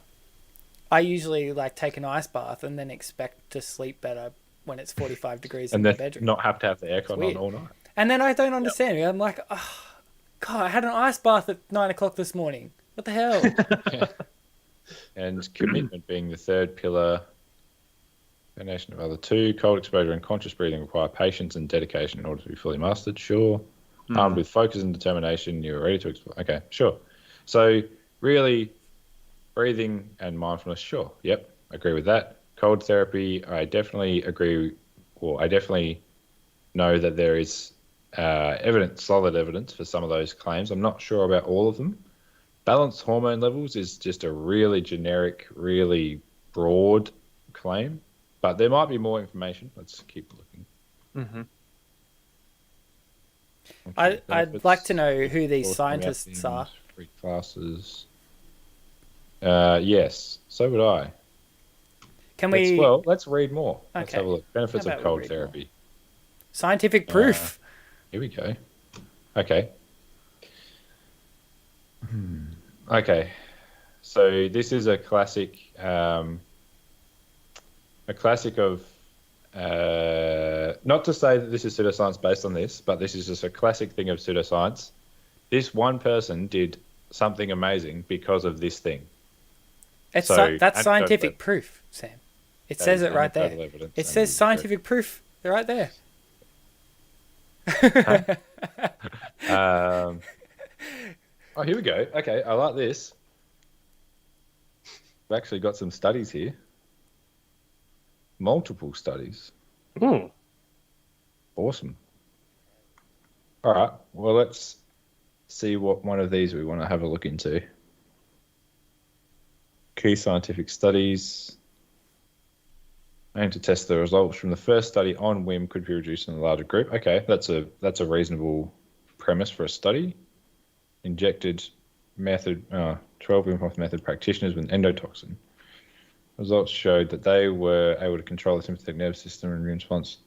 I usually like take an ice bath and then expect to sleep better when it's 45 degrees in my bedroom. Not have to have the aircon on all night. And then I don't understand. I'm like, oh, God, I had an ice bath at 9 o'clock this morning. What the hell? And commitment being the 3rd pillar. Combination of other 2. Cold exposure and conscious breathing require patience and dedication in order to be fully mastered. Sure. Armed with focus and determination, you're ready to explore. Okay, sure. So really, breathing and mindfulness, sure. Yep, agree with that. Cold therapy, I definitely agree. Well, I definitely know that there is solid evidence for some of those claims. I'm not sure about all of them. Balanced hormone levels is just a really generic, really broad claim, but there might be more information. Let's keep looking. Mm-hmm. I'd like to know who these scientists are. Free classes. Yes, so would I. Let's read more. Let's have a look. Benefits of cold therapy. More? Scientific proof. Here we go. Okay. Okay. So this is a classic of not to say that this is pseudoscience based on this, but this is just a classic thing of pseudoscience. This one person did something amazing because of this thing. That's scientific proof, Sam. It says it right there. It says scientific proof right there. Oh, here we go. Okay, I like this. We've actually got some studies here. Multiple studies. Ooh. Awesome. All right. Well, let's see what one of these we want to have a look into. Key scientific studies. Aim to test the results from the first study on WIM could be reduced in a larger group. Okay, that's a reasonable premise for a study. Injected method, 12 Wim Hof method practitioners with endotoxin. Results showed that they were able to control the sympathetic nervous system and immune response.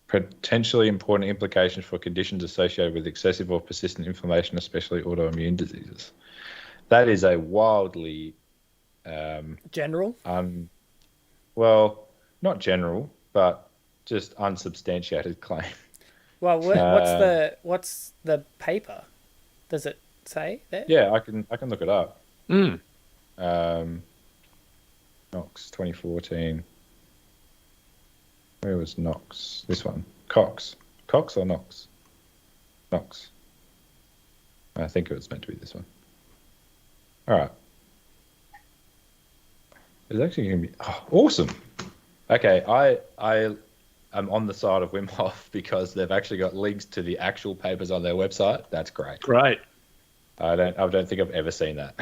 Potentially important implications for conditions associated with excessive or persistent inflammation, especially autoimmune diseases. That is a wildly general. Well, not general, but just unsubstantiated claim. Well, what's the paper? Does it say there? Yeah, I can look it up. Mm. Knox 2014. Where was Knox? This one. Cox or Knox? Knox. I think it was meant to be this one. All right. It's actually going to be awesome. Okay, I am on the side of Wim Hof because they've actually got links to the actual papers on their website. That's great. Great. I don't think I've ever seen that.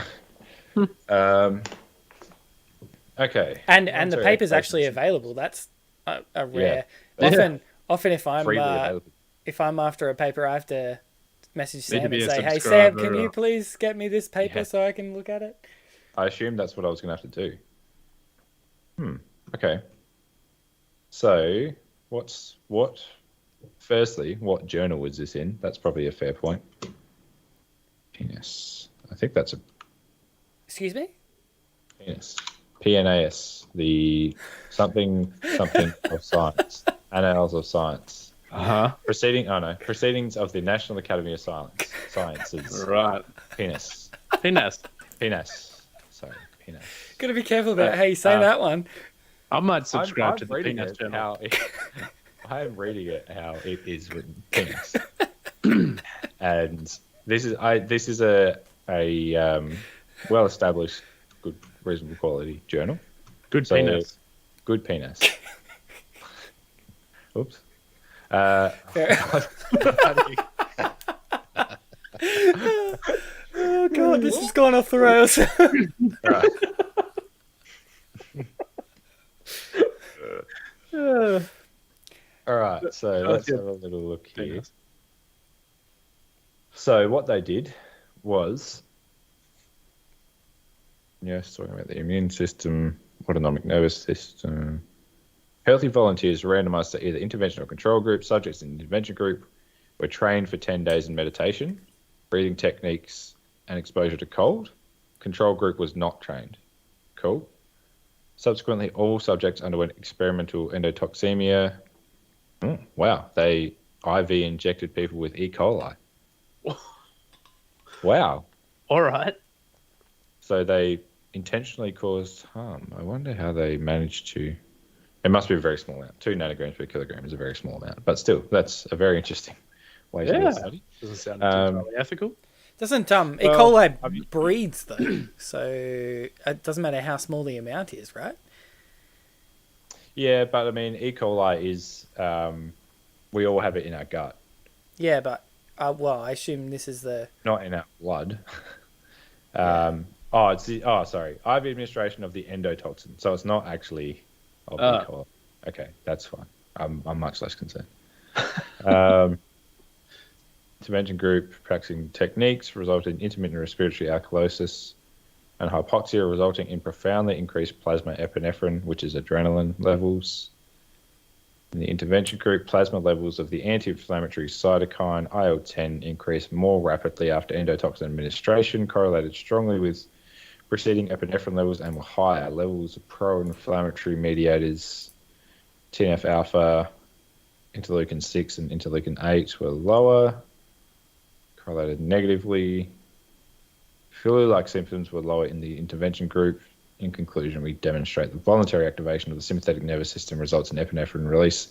Okay. And the paper's actually available. That's a rare. Yeah. Often if I'm after a paper, I have to message Sam and say, "Hey Sam, can you please get me this paper so I can look at it?" I assume that's what I was going to have to do. Okay. So Firstly, what journal was this in? That's probably a fair point. penis. I think that's a Excuse me? penis. PNAS, the something of science. Annals of Science. Proceedings of the National Academy of Sciences. Right. Penis. Penis. Sorry, penis. Gotta be careful about how you say that one. I might subscribe I'm to the reading Penis it channel. I'm reading it how it is written. Penis. And this is a well-established, good, reasonable quality journal. Good penis. Good penis. Oops. Oh god, this has gone off the rails. Right. All right, so let's have a little look here. Penis. So what they did was, talking about the immune system, autonomic nervous system. Healthy volunteers randomized to either intervention or control group. Subjects in the intervention group were trained for 10 days in meditation, breathing techniques, and exposure to cold. Control group was not trained. Cool. Subsequently, all subjects underwent experimental endotoxemia. Wow, they IV injected people with E. coli. Wow. All right. So they intentionally caused harm. I wonder how they managed to... It must be a very small amount. 2 nanograms per kilogram is a very small amount. But still, that's a very interesting way to do a study. Doesn't sound entirely ethical. Doesn't E. coli breeds though, so it doesn't matter how small the amount is, right? Yeah, but I mean, E. coli is... we all have it in our gut. Yeah, but I assume this is the... Not in our blood. Sorry. IV administration of the endotoxin. So it's not actually of E. coli. Okay, that's fine. I'm much less concerned. Intervention group practicing techniques resulted in intermittent respiratory alkalosis and hypoxia, resulting in profoundly increased plasma epinephrine, which is adrenaline levels. In the intervention group, plasma levels of the anti-inflammatory cytokine IL-10 increased more rapidly after endotoxin administration, correlated strongly with preceding epinephrine levels, and were higher. Levels of pro-inflammatory mediators, TNF-alpha, interleukin-6 and interleukin-8 were lower, correlated negatively. Flu-like symptoms were lower in the intervention group. In conclusion, we demonstrate the voluntary activation of the sympathetic nervous system results in epinephrine release,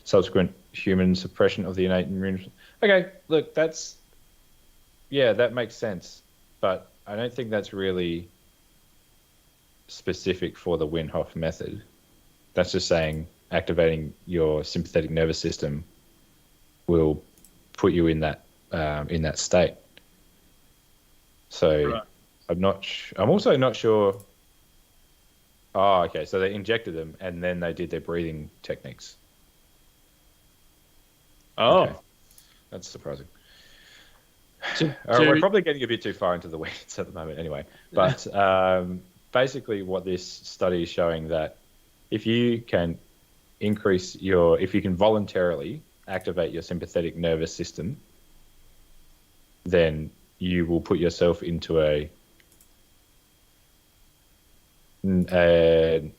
subsequent human suppression of the innate immune. Okay, look, that makes sense, but I don't think that's really specific for the Wim method. That's just saying activating your sympathetic nervous system will put you in that state. So right. I'm also not sure. Oh, okay. So they injected them and then they did their breathing techniques. Oh, okay. That's surprising. We're probably getting a bit too far into the weeds at the moment anyway. But basically what this study is showing that if you can voluntarily activate your sympathetic nervous system, then you will put yourself into an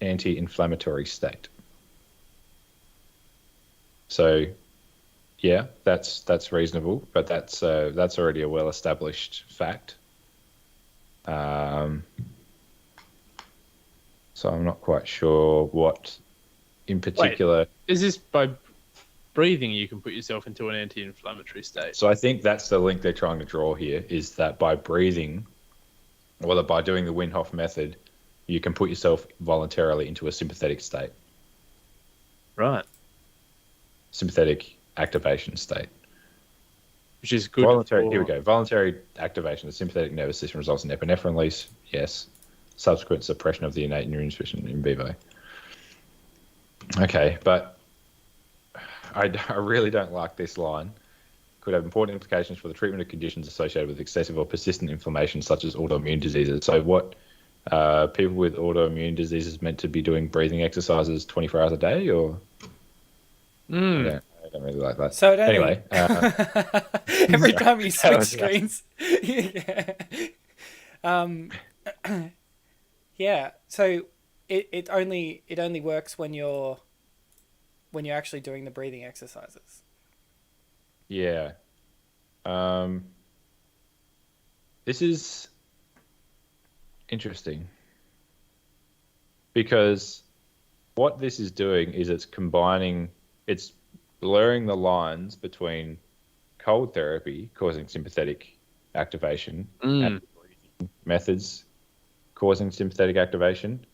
anti-inflammatory state. So, yeah, that's reasonable, but that's already a well-established fact. So I'm not quite sure what, in particular. Wait, is this by breathing you can put yourself into an anti-inflammatory state? So I think that's the link they're trying to draw here, is that by breathing, or by doing the Wim Hof method, you can put yourself voluntarily into a sympathetic state. Right. Sympathetic activation state. Which is good. Here we go. Voluntary activation of the sympathetic nervous system results in epinephrine release. Yes. Subsequent suppression of the innate immune system in vivo. Okay, but I really don't like this line. Could have important implications for the treatment of conditions associated with excessive or persistent inflammation, such as autoimmune diseases. So what, people with autoimmune diseases meant to be doing breathing exercises 24 hours a day, or? don't really like that. So it only, Anyway, every sorry. time you That switch was- screens. Yeah. Yeah. So it only works when you're actually doing the breathing exercises. yeah. This is interesting because what this is doing is it's blurring the lines between cold therapy causing sympathetic activation and breathing methods causing sympathetic activation.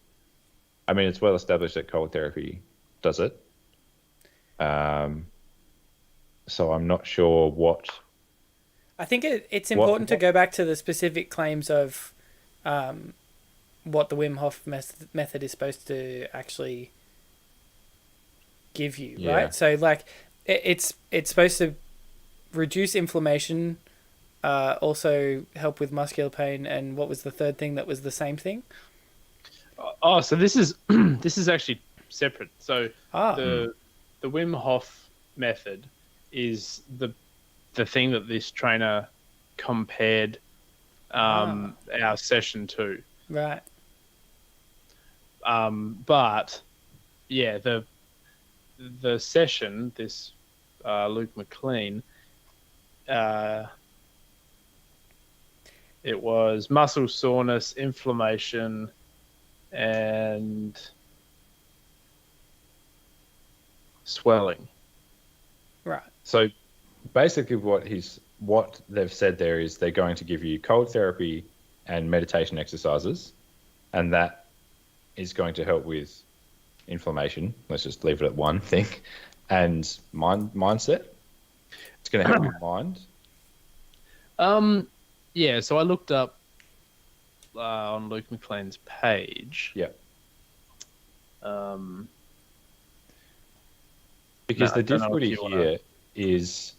I mean, it's well established that cold therapy does it. So I'm not sure what. I think it's important to what go back to the specific claims of what the Wim Hof method is supposed to actually give you, Yeah. right? So like it's supposed to reduce inflammation, also help with muscular pain, and what was the third thing that was the same thing? Oh, so this is this is actually separate. So Ah, the Wim Hof method is the thing that this trainer compared our session to. right. But yeah, the session, this Luke McLean, it was muscle soreness, inflammation, and swelling. Right. So basically, what they've said there is they're going to give you cold therapy and meditation exercises, and that is going to help with inflammation. Let's just leave it at one thing, and mindset. It's going to help your mind. Yeah, so I looked up on Luke McLean's page. Yeah. Um, Because No, the I don't know if difficulty you wanna- here is,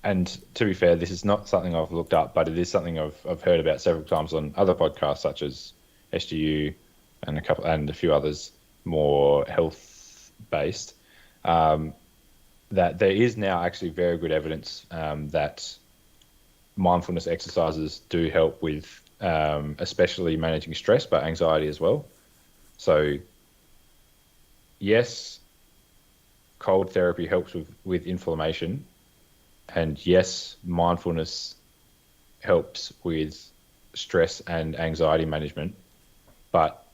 and to be fair, this is not something I've looked up, but it is something I've heard about several times on other podcasts, such as SGU and a few others more health based. That there is now actually very good evidence that mindfulness exercises do help with, especially managing stress, but anxiety as well. So, yes, cold therapy helps with inflammation, and yes, mindfulness helps with stress and anxiety management, but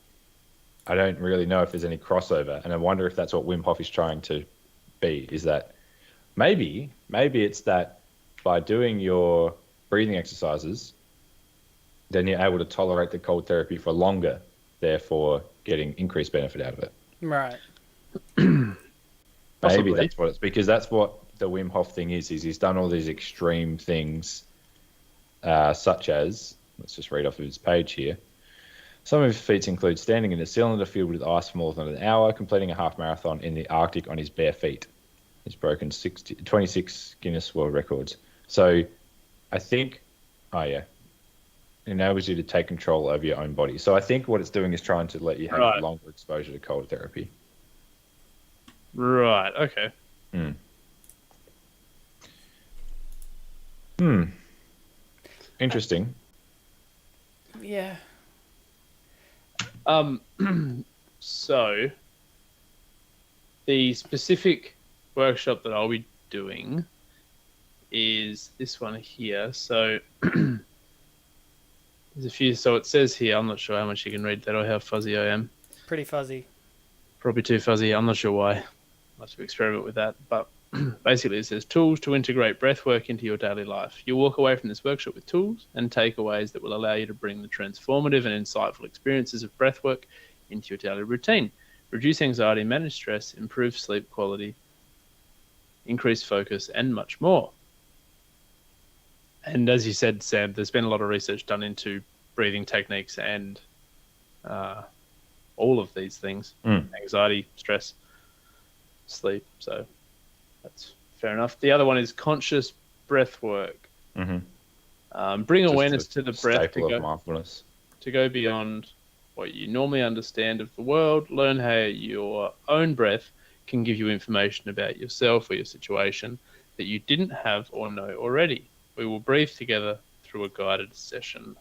I don't really know if there's any crossover, and I wonder if that's what Wim Hof is trying to be, is that maybe it's that by doing your breathing exercises, then you're able to tolerate the cold therapy for longer, therefore getting increased benefit out of it. Right. Maybe Possibly. that's what it's, because that's what the Wim Hof thing is he's done all these extreme things, such as, let's just read off of his page here. Some of his feats include standing in a cylinder filled with ice for more than an hour, completing a half marathon in the Arctic on his bare feet. He's broken 26 Guinness World Records. So I think, it enables you to take control over your own body. So I think what it's doing is trying to let you have Right. longer exposure to cold therapy. Right. Okay. Interesting. Yeah. So the specific workshop that I'll be doing is this one here. So there's a few. So it says here, I'm not sure how much you can read that or how fuzzy I am. Pretty fuzzy. Probably too fuzzy. I'm not sure why. I'll have to experiment with that. But basically, it says tools to integrate breathwork into your daily life. You'll walk away from this workshop with tools and takeaways that will allow you to bring the transformative and insightful experiences of breathwork into your daily routine. Reduce anxiety, manage stress, improve sleep quality, increase focus, and much more. And as you said, Sam, there's been a lot of research done into breathing techniques and all of these things, anxiety, stress, sleep. So that's fair enough. The other one is conscious breath work. Bring Just awareness a to the breath staple of mindfulness. to go beyond what you normally understand of the world. Learn how your own breath can give you information about yourself or your situation that you didn't have or know already. We will breathe together through a guided session.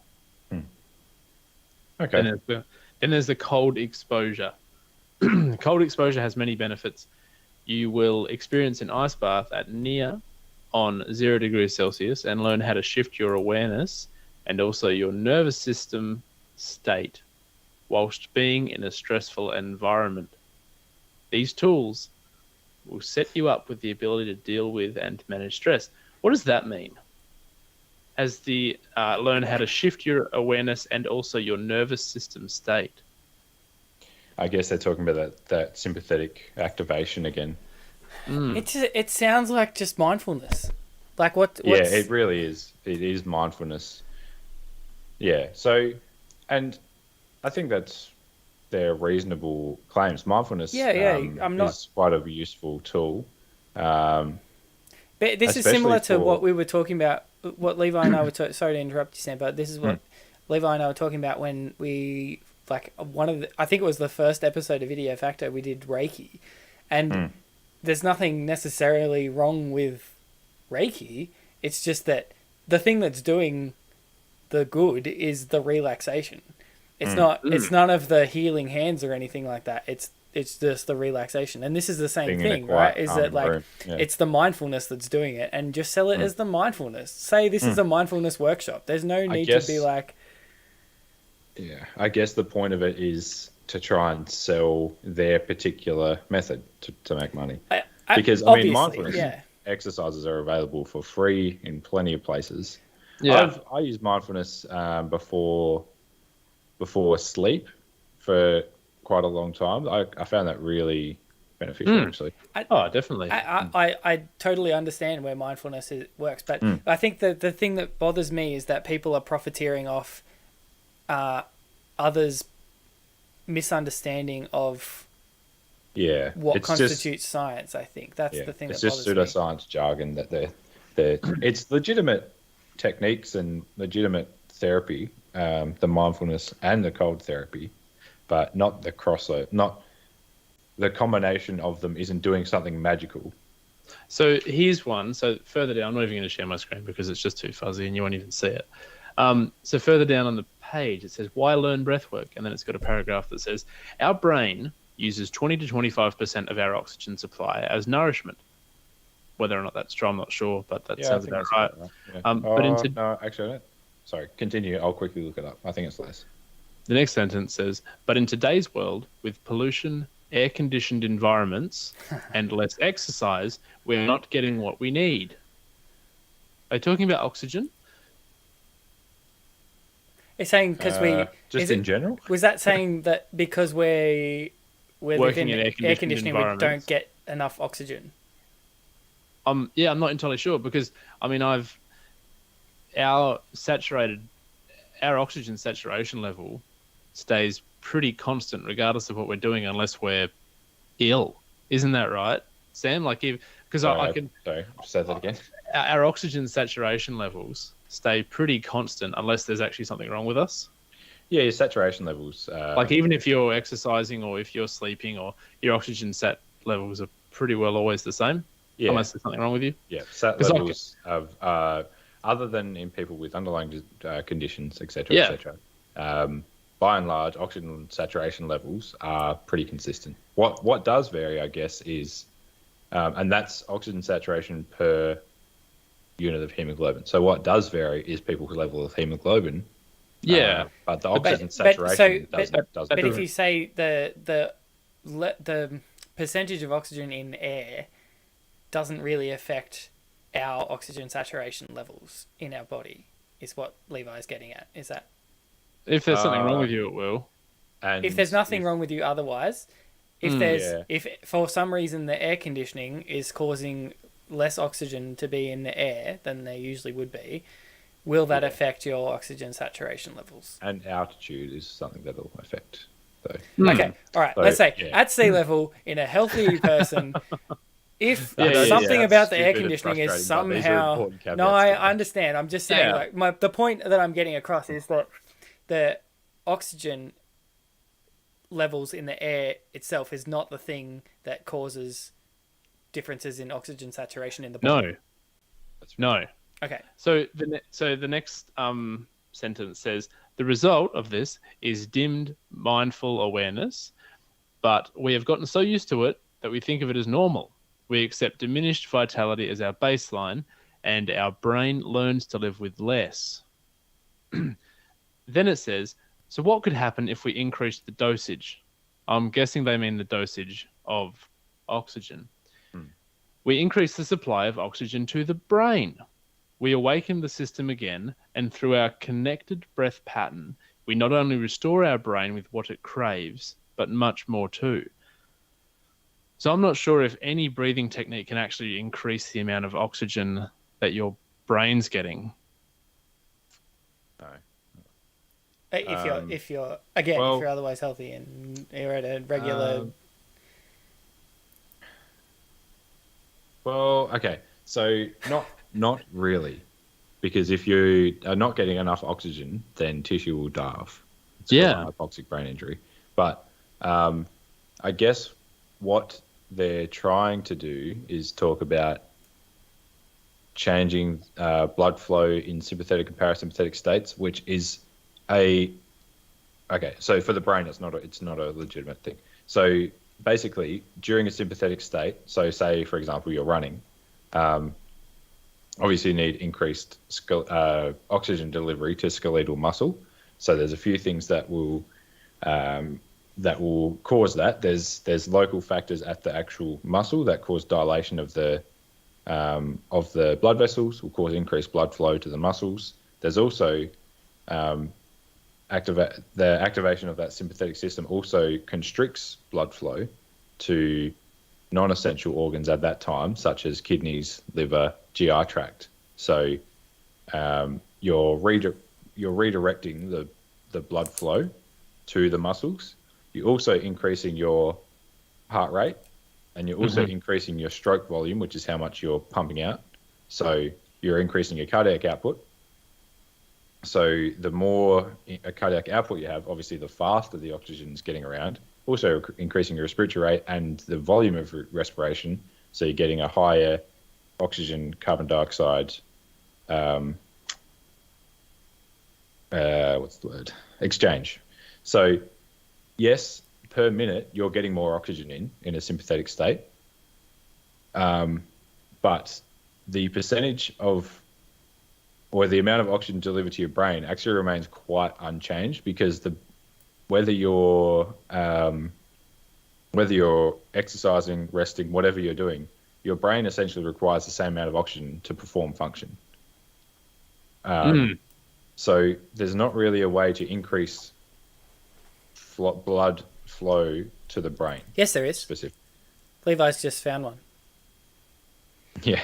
Okay. Then there's the cold exposure. Cold exposure has many benefits. You will experience an ice bath at near on 0 degrees Celsius and learn how to shift your awareness and also your nervous system state whilst being in a stressful environment. These tools will set you up with the ability to deal with and manage stress. What does that mean? As the learn how to shift your awareness and also your nervous system state. I guess they're talking about that sympathetic activation again. It sounds like just mindfulness. Like what's... Yeah, it really is. It is mindfulness. Yeah. So, and I think they're reasonable claims. Mindfulness is quite a useful tool. But this is similar to what we were talking about, what Levi and I were sorry to interrupt you, Sam, but this is what Levi and I were talking about when we, like, I think it was the first episode of IdioFacto, we did Reiki. And there's nothing necessarily wrong with Reiki. It's just that the thing that's doing the good is the relaxation. It's not. It's none of the healing hands or anything like that. It's just the relaxation. And this is the same thing, right? Is that like it's the mindfulness that's doing it, and just sell it as the mindfulness. Say this is a mindfulness workshop. There's no need to be like. Yeah, I guess the point of it is to try and sell their particular method to make money. Because I mean, mindfulness exercises are available for free in plenty of places. Yeah, I use mindfulness before sleep for quite a long time. I found that really beneficial, actually. Definitely. I totally understand where mindfulness works, but I think that the thing that bothers me is that people are profiteering off others' misunderstanding of what constitutes science. I think that's the thing. It's that just bothers pseudoscience jargon that it's legitimate techniques and legitimate therapy, the mindfulness and the cold therapy, but not the crossover, not the combination of them isn't doing something magical. So here's one. So further down, I'm not even going to share my screen because it's just too fuzzy and you won't even see it. So further down on the page, it says, why learn breathwork? And then it's got a paragraph that says, our brain uses 20 to 25% of our oxygen supply as nourishment. Whether or not that's true, I'm not sure, but that sounds about right. Yeah. No, actually, I don't. Sorry, continue. I'll quickly look it up. I think it's less. The next sentence says, but in today's world, with pollution, air-conditioned environments, and less exercise, we're not getting what we need. Are you talking about oxygen? It's saying because in general? Was that saying that because we're working within in air conditioning, we don't get enough oxygen? Yeah, I'm not entirely sure because I mean our oxygen saturation level stays pretty constant regardless of what we're doing unless we're ill. Isn't that right, Sam? Like I can sorry, say that again. Our oxygen saturation levels stay pretty constant unless there's actually something wrong with us. Yeah, your saturation levels. Like even if you're exercising or if you're sleeping, or your oxygen sat levels are pretty well always the same. Yeah. Unless there's something wrong with you. Yeah, sat levels of other than in people with underlying conditions, etc., by and large, oxygen saturation levels are pretty consistent. What does vary, I guess, is, and that's oxygen saturation per unit of hemoglobin. So what does vary is people's level of hemoglobin. Yeah, but the oxygen saturation doesn't. But if you say the percentage of oxygen in air doesn't really affect our oxygen saturation levels in our body, is what Levi's getting at. Is that if there's something wrong with you, it will. And if there's nothing wrong with you otherwise, if for some reason the air conditioning is causing less oxygen to be in the air than there usually would be, will that affect your oxygen saturation levels? And altitude is something that'll affect. Okay, all right. So, let's say at sea level in a healthy person. If something about the air conditioning is somehow... No, I understand. I'm just saying, the point that I'm getting across is that the oxygen levels in the air itself is not the thing that causes differences in oxygen saturation in the body. No. Okay. So the next sentence says the result of this is dimmed mindful awareness, but we have gotten so used to it that we think of it as normal. We accept diminished vitality as our baseline, and our brain learns to live with less. Then it says, so what could happen if we increase the dosage? I'm guessing they mean the dosage of oxygen. We increase the supply of oxygen to the brain. We awaken the system again, and through our connected breath pattern, we not only restore our brain with what it craves, but much more too. So I'm not sure if any breathing technique can actually increase the amount of oxygen that your brain's getting. No. If you're if you're otherwise healthy and you're at a regular. Well, okay. So not really, because if you are not getting enough oxygen, then tissue will die off. It's called a hypoxic brain injury. But I guess what they're trying to do is talk about changing blood flow in sympathetic and parasympathetic states, which is so for the brain, it's not a legitimate thing. So basically, during a sympathetic state, so say for example you're running, obviously you need increased oxygen delivery to skeletal muscle. So there's a few things that will cause that. There's local factors at the actual muscle that cause dilation of the blood vessels, will cause increased blood flow to the muscles. There's also the activation of that sympathetic system also constricts blood flow to non-essential organs at that time, such as kidneys, liver, GI tract. So you're redirecting the blood flow to the muscles. You're also increasing your heart rate, and you're also increasing your stroke volume, which is how much you're pumping out. So you're increasing your cardiac output. So the more a cardiac output you have, obviously the faster the oxygen is getting around. Also increasing your respiratory rate and the volume of respiration. So you're getting a higher oxygen, carbon dioxide, exchange. So yes, per minute, you're getting more oxygen in a sympathetic state. But the percentage of, or the amount of oxygen delivered to your brain actually remains quite unchanged, because whether you're exercising, resting, whatever you're doing, your brain essentially requires the same amount of oxygen to perform function. So there's not really a way to increase blood flow to the brain. Yes, there is. Specific. Levi's just found one. Yeah.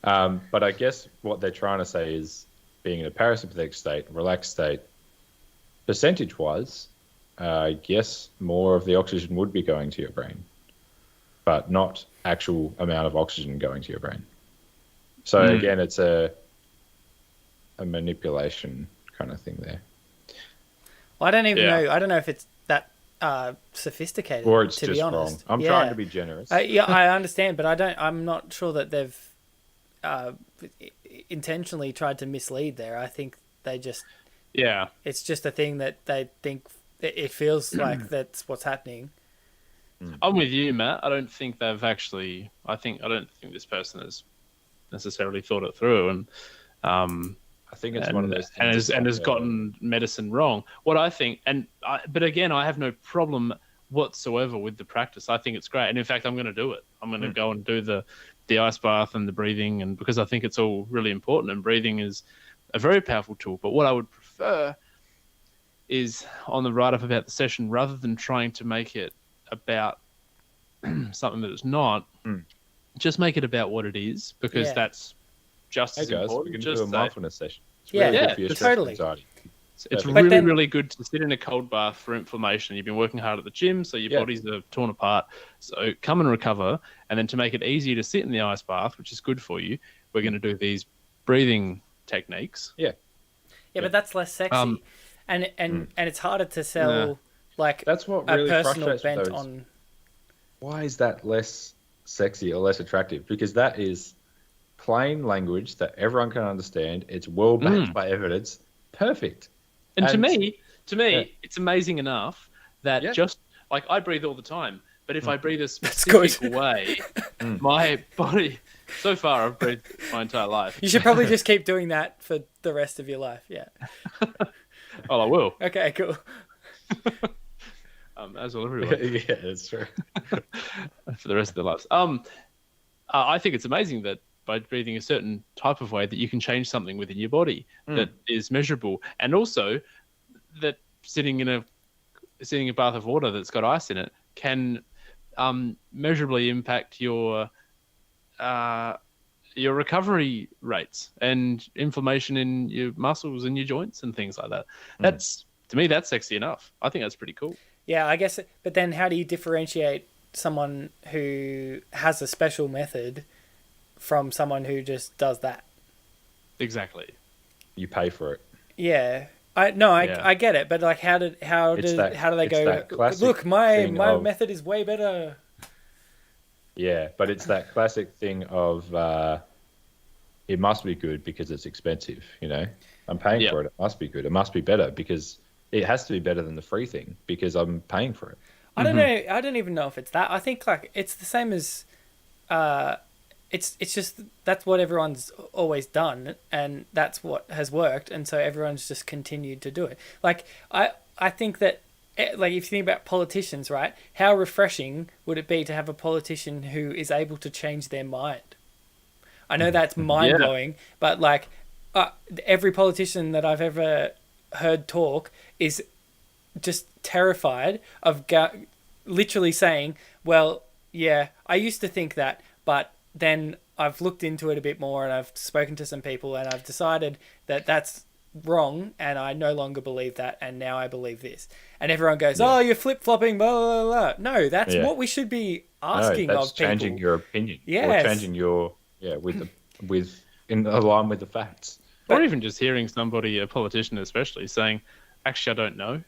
But I guess what they're trying to say is, being in a parasympathetic state, relaxed state, percentage-wise, I guess more of the oxygen would be going to your brain, but not actual amount of oxygen going to your brain. So again, it's a manipulation kind of thing there. Well, I don't even know. I don't know if it's that sophisticated, or it's to just be honest. wrong. I'm trying to be generous. Yeah, I understand, but I'm not sure that they've intentionally tried to mislead there. I think they just it's just a thing that they think it feels like that's what's happening. I'm with you, Matt. I don't think they've actually. I don't think this person has necessarily thought it through, and I think it's one of those things and has gotten medicine wrong. What I think, but again, I have no problem whatsoever with the practice. I think it's great, and in fact, I'm going to do it. I'm going to go and do the ice bath and the breathing, and because I think it's all really important, and breathing is a very powerful tool. But what I would prefer is, on the write-up about the session, rather than trying to make it about something that it's not, just make it about what it is, because that's just as important. We can do a mindfulness session. It's really good for your stress and anxiety. It's really good to sit in a cold bath for inflammation. You've been working hard at the gym, so your bodies are torn apart. So come and recover. And then to make it easier to sit in the ice bath, which is good for you, we're going to do these breathing techniques. Yeah, but that's less sexy. And it's harder to sell like That's what a really personal frustrates me, bent though, is on. why is that less sexy or less attractive? Because that is plain language that everyone can understand. It's well backed by evidence. Perfect. And to And me, yeah, it's amazing enough that yeah. just like I breathe all the time, but if I breathe a That's good. specific way, my body. So far, I've breathed my entire life. You should probably just keep doing that for the rest of your life. Yeah. Oh, I will. Okay. Cool. As will everyone Yeah, that's true. for the rest of their lives. I think it's amazing that by breathing a certain type of way that you can change something within your body that is measurable, and also that sitting in a bath of water that's got ice in it can measurably impact your recovery rates and inflammation in your muscles and your joints and things like that. That's, to me, that's sexy enough. I think that's pretty cool. Yeah, I guess. But then, how do you differentiate someone who has a special method from someone who just does that? Exactly. You pay for it. Yeah. I get it, but like, how do they that go? classic Look, my thing of- method is way better. Yeah, but it's that classic thing of it must be good because it's expensive. I'm paying for it. It must be good. It must be better because it has to be better than the free thing because I'm paying for it. I don't know. I don't even know if it's that. I think like it's the same as, it's just that's what everyone's always done, and that's what has worked, and so everyone's just continued to do it. Like I think that, like, if you think about politicians, right? How refreshing would it be to have a politician who is able to change their mind? I know that's mind blowing, but like every politician that I've ever heard talk is just terrified of literally saying, well, yeah, I used to think that, but then I've looked into it a bit more and I've spoken to some people and I've decided that that's wrong and I no longer believe that and now I believe this. And everyone goes, oh, you're flip-flopping, blah, blah, blah. No, that's what we should be asking of people. That's changing your opinion. Yes. Or changing your, in line with the facts. Or even just hearing somebody, a politician especially, saying, actually, I don't know.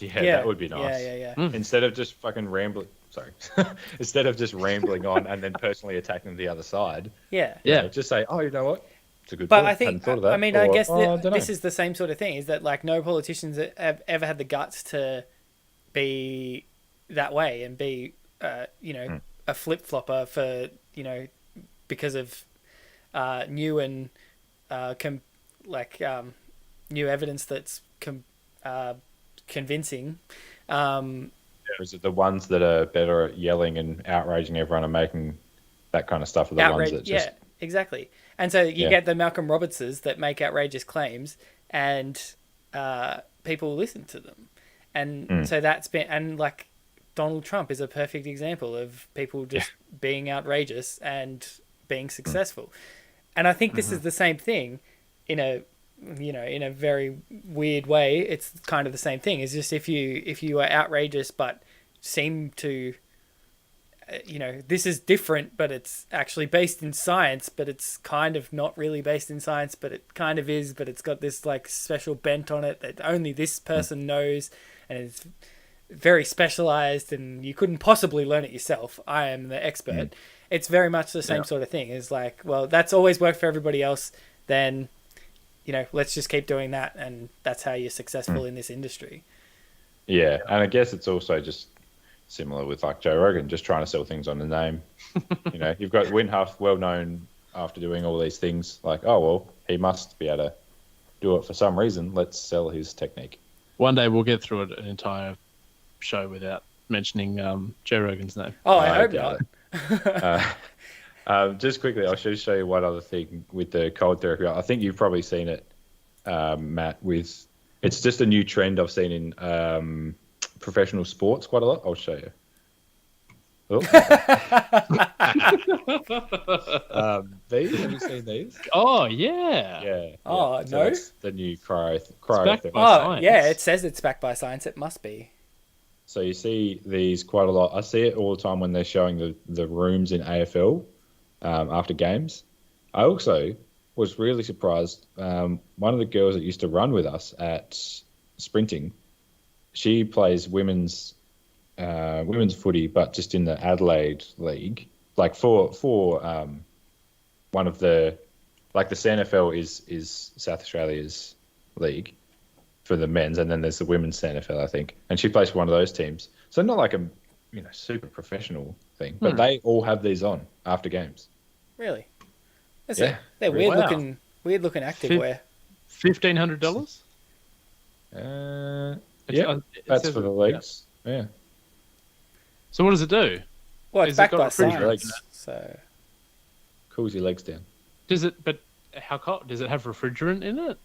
Yeah, that would be nice. Yeah. Instead of just fucking rambling, instead of just rambling on and then personally attacking the other side. Yeah. Just say, oh, you know what? It's a good But point. I think, Hadn't thought of that. I mean, or, I guess I don't this know. is the same sort of thing, is that like no politicians have ever had the guts to be that way and be, a flip-flopper for, because of new and new evidence that's convincing. Is it the ones that are better at yelling and outraging everyone and making that kind of stuff are the ones that just... Yeah, exactly. And so you get the Malcolm Robertses that make outrageous claims and people listen to them. And so that's been... And like Donald Trump is a perfect example of people just being outrageous and being successful. And I think this is the same thing in a very weird way. It's kind of the same thing. It's just if you are outrageous but seem to, this is different, but it's actually based in science, but it's kind of not really based in science, but it kind of is, but it's got this like special bent on it that only this person knows, and it's very specialized and you couldn't possibly learn it yourself. I am the expert. It's very much the same sort of thing. It's like, well, that's always worked for everybody else. Then, let's just keep doing that. And that's how you're successful in this industry. Yeah. And I guess it's also just similar with like Joe Rogan, just trying to sell things on the name. You've got Windhuff, well known after doing all these things, like, oh, well, he must be able to do it for some reason. Let's sell his technique. One day we'll get through an entire show without mentioning Joe Rogan's name. Oh, I hope not. Just quickly, I'll just show you one other thing with the cold therapy. I think you've probably seen it, Matt, it's just a new trend I've seen in professional sports quite a lot. I'll show you. Oh. These, have you seen these? Oh, yeah. Yeah. Oh, So no. it's the new backed cryotherapy. by science. Yeah, it says it's backed by science. It must be. So you see these quite a lot. I see it all the time when they're showing the rooms in AFL after games. I also was really surprised. One of the girls that used to run with us at sprinting, she plays women's footy, but just in the Adelaide League, like for one of the the CNFL is South Australia's league for the men's, and then there's the women's CNFL, I think, and she plays for one of those teams. So not like a super professional thing, but they all have these on after games. Really? Yeah. They're Wow. weird looking activewear. $1,500. Yeah, that's for the leagues. Yeah. So what does it do? Well, it's Is it backed got by refrigerant science, so Cools your legs down. Does it? But how cold? Does it have refrigerant in it?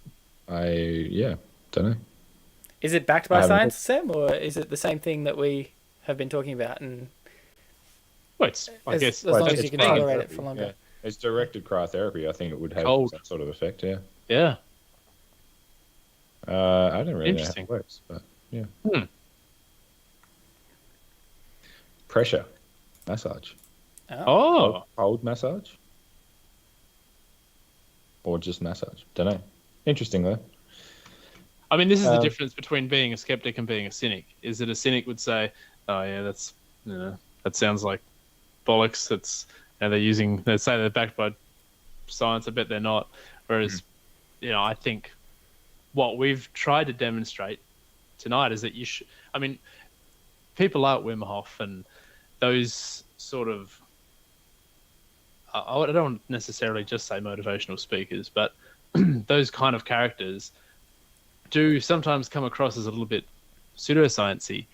Don't know. is it backed by science, Sam, or is it the same thing that we have been talking about? And Well, it's, I guess as long it's as you can cryotherapy, tolerate it for longer. Yeah. It's directed cryotherapy. I think it would have Cold. some sort of effect. Yeah. Yeah. I don't really know how Interesting. it works, but yeah. Pressure massage. Oh. Cold massage. Or just massage. Don't know. Interesting though. I mean, this is the difference between being a skeptic and being a cynic. Is that a cynic would say, "Oh yeah, that's that sounds like bollocks." That's they say they're backed by science. I bet they're not. Whereas, I think what we've tried to demonstrate tonight is that you should. I mean, people like Wim Hof and those sort of. I don't necessarily just say motivational speakers, but those kind of characters do sometimes come across as a little bit pseudoscience-y.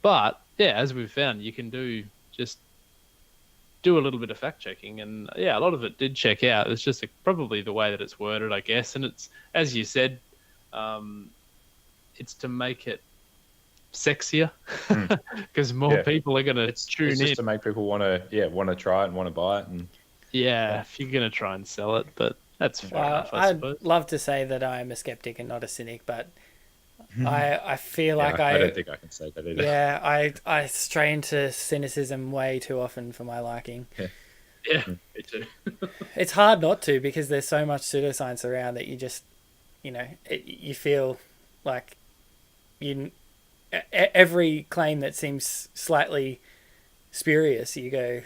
But yeah, as we've found, you can do a little bit of fact checking, and yeah, a lot of it did check out. It's just probably the way that it's worded, I guess, and it's, as you said, it's to make it sexier because more people are going to tune it's in just to make people want to try it and want to buy it. And if you're going to try and sell it, but that's fair enough, I suppose. I'd love to say that I'm a skeptic and not a cynic, but I feel like I don't think I can say that either. Yeah, I stray into cynicism way too often for my liking. Yeah, me too. It's hard not to, because there's so much pseudoscience around that you just, you feel like every claim that seems slightly spurious, you go,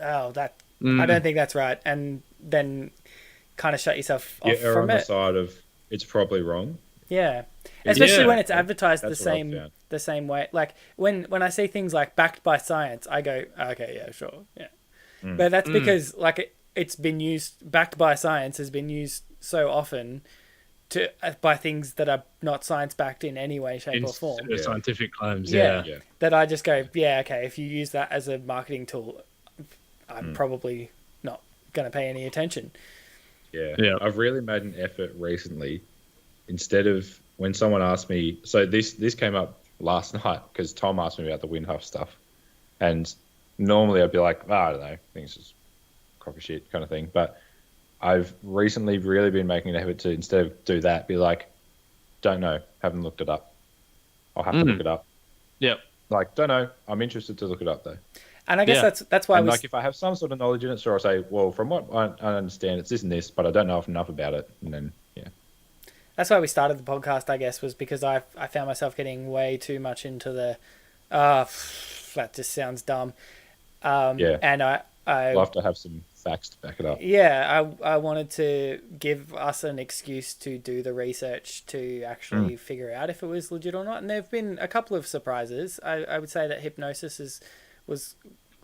oh, I don't think that's right, and then kind of shut yourself off You're from on the it. side of it's probably wrong. Yeah, especially when it's Yeah, advertised the that's what I've same found. way. Like when I see things like backed by science, I go, okay, yeah, sure, yeah. But that's because it's been used. Backed by science has been used so often by things that are not science backed in any way, shape, or form. Scientific claims, Yeah. yeah. That I just go, yeah, okay. If you use that as a marketing tool, I'm probably not going to pay any attention. Yeah. I've really made an effort recently. Instead of when someone asked me, so this came up last night because Tom asked me about the Windhuff stuff, and normally I'd be like, I don't know, I think it's just crock of shit kind of thing. But I've recently really been making an effort to, instead of do that, be like, don't know, haven't looked it up. I'll have to look it up. Yep. Like, don't know, I'm interested to look it up though. And I guess that's why and if I have some sort of knowledge in it, so I'll say, well, from what I understand, it's this and this, but I don't know enough about it, and then that's why we started the podcast, I guess, was because I found myself getting way too much into the, that just sounds dumb. And I love to have some facts to back it up. Yeah, I wanted to give us an excuse to do the research to actually figure out if it was legit or not. And there have been a couple of surprises. I would say that hypnosis was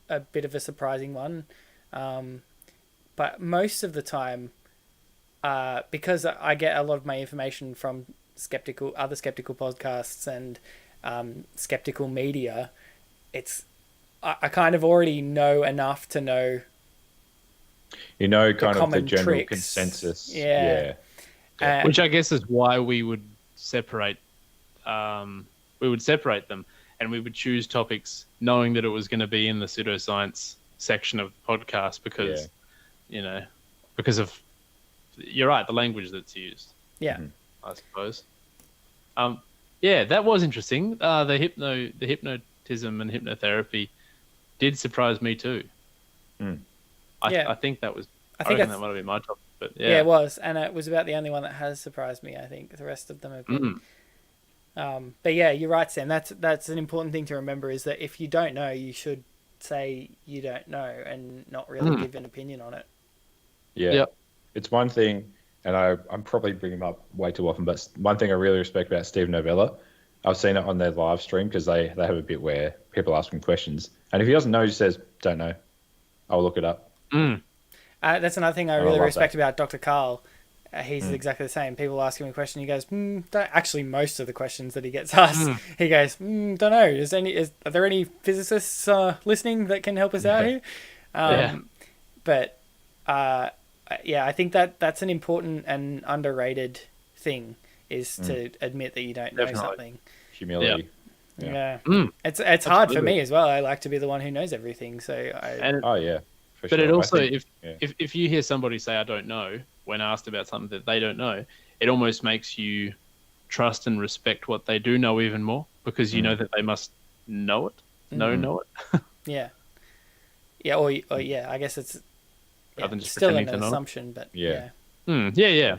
a bit of a surprising one. But most of the time, because I get a lot of my information from other skeptical podcasts and skeptical media, I kind of already know enough to know. You know, kind of the common general tricks. consensus. Yeah. Which I guess is why we would separate. We would separate them, and we would choose topics knowing that it was going to be in the pseudoscience section of the podcast because, because of. You're right, the language that's used. Yeah. I suppose. That was interesting. The hypnotism and hypnotherapy did surprise me too. I think that was. I reckon that might have been my topic, but yeah. Yeah, it was, and it was about the only one that has surprised me. I think the rest of them have been But yeah, you're right, Sam. That's an important thing to remember, is that if you don't know, you should say you don't know and not really give an opinion on it. Yeah. Yep. It's one thing, and I'm probably bringing him up way too often, but one thing I really respect about Steve Novella, I've seen it on their live stream, because they have a bit where people ask him questions. And if he doesn't know, he just says, don't know. I'll look it up. That's another thing I And I really love respect that. about Dr. Carl. He's exactly the same. People ask him a question, he goes, don't. Actually, most of the questions that he gets asked, he goes, don't know. Are there any physicists listening that can help us out here? But yeah, I think that's an important and underrated thing, is to admit that you don't know something. Humility. Yeah. It's hard for me as well. I like to be the one who knows everything. So Oh, yeah. For But sure. it also, I think- if you hear somebody say, I don't know, when asked about something that they don't know, it almost makes you trust and respect what they do know even more, because you know that they must know it. Know it. yeah. Yeah, or yeah, I guess it's Rather than just still an pretending to know. assumption, but Yeah. Yeah.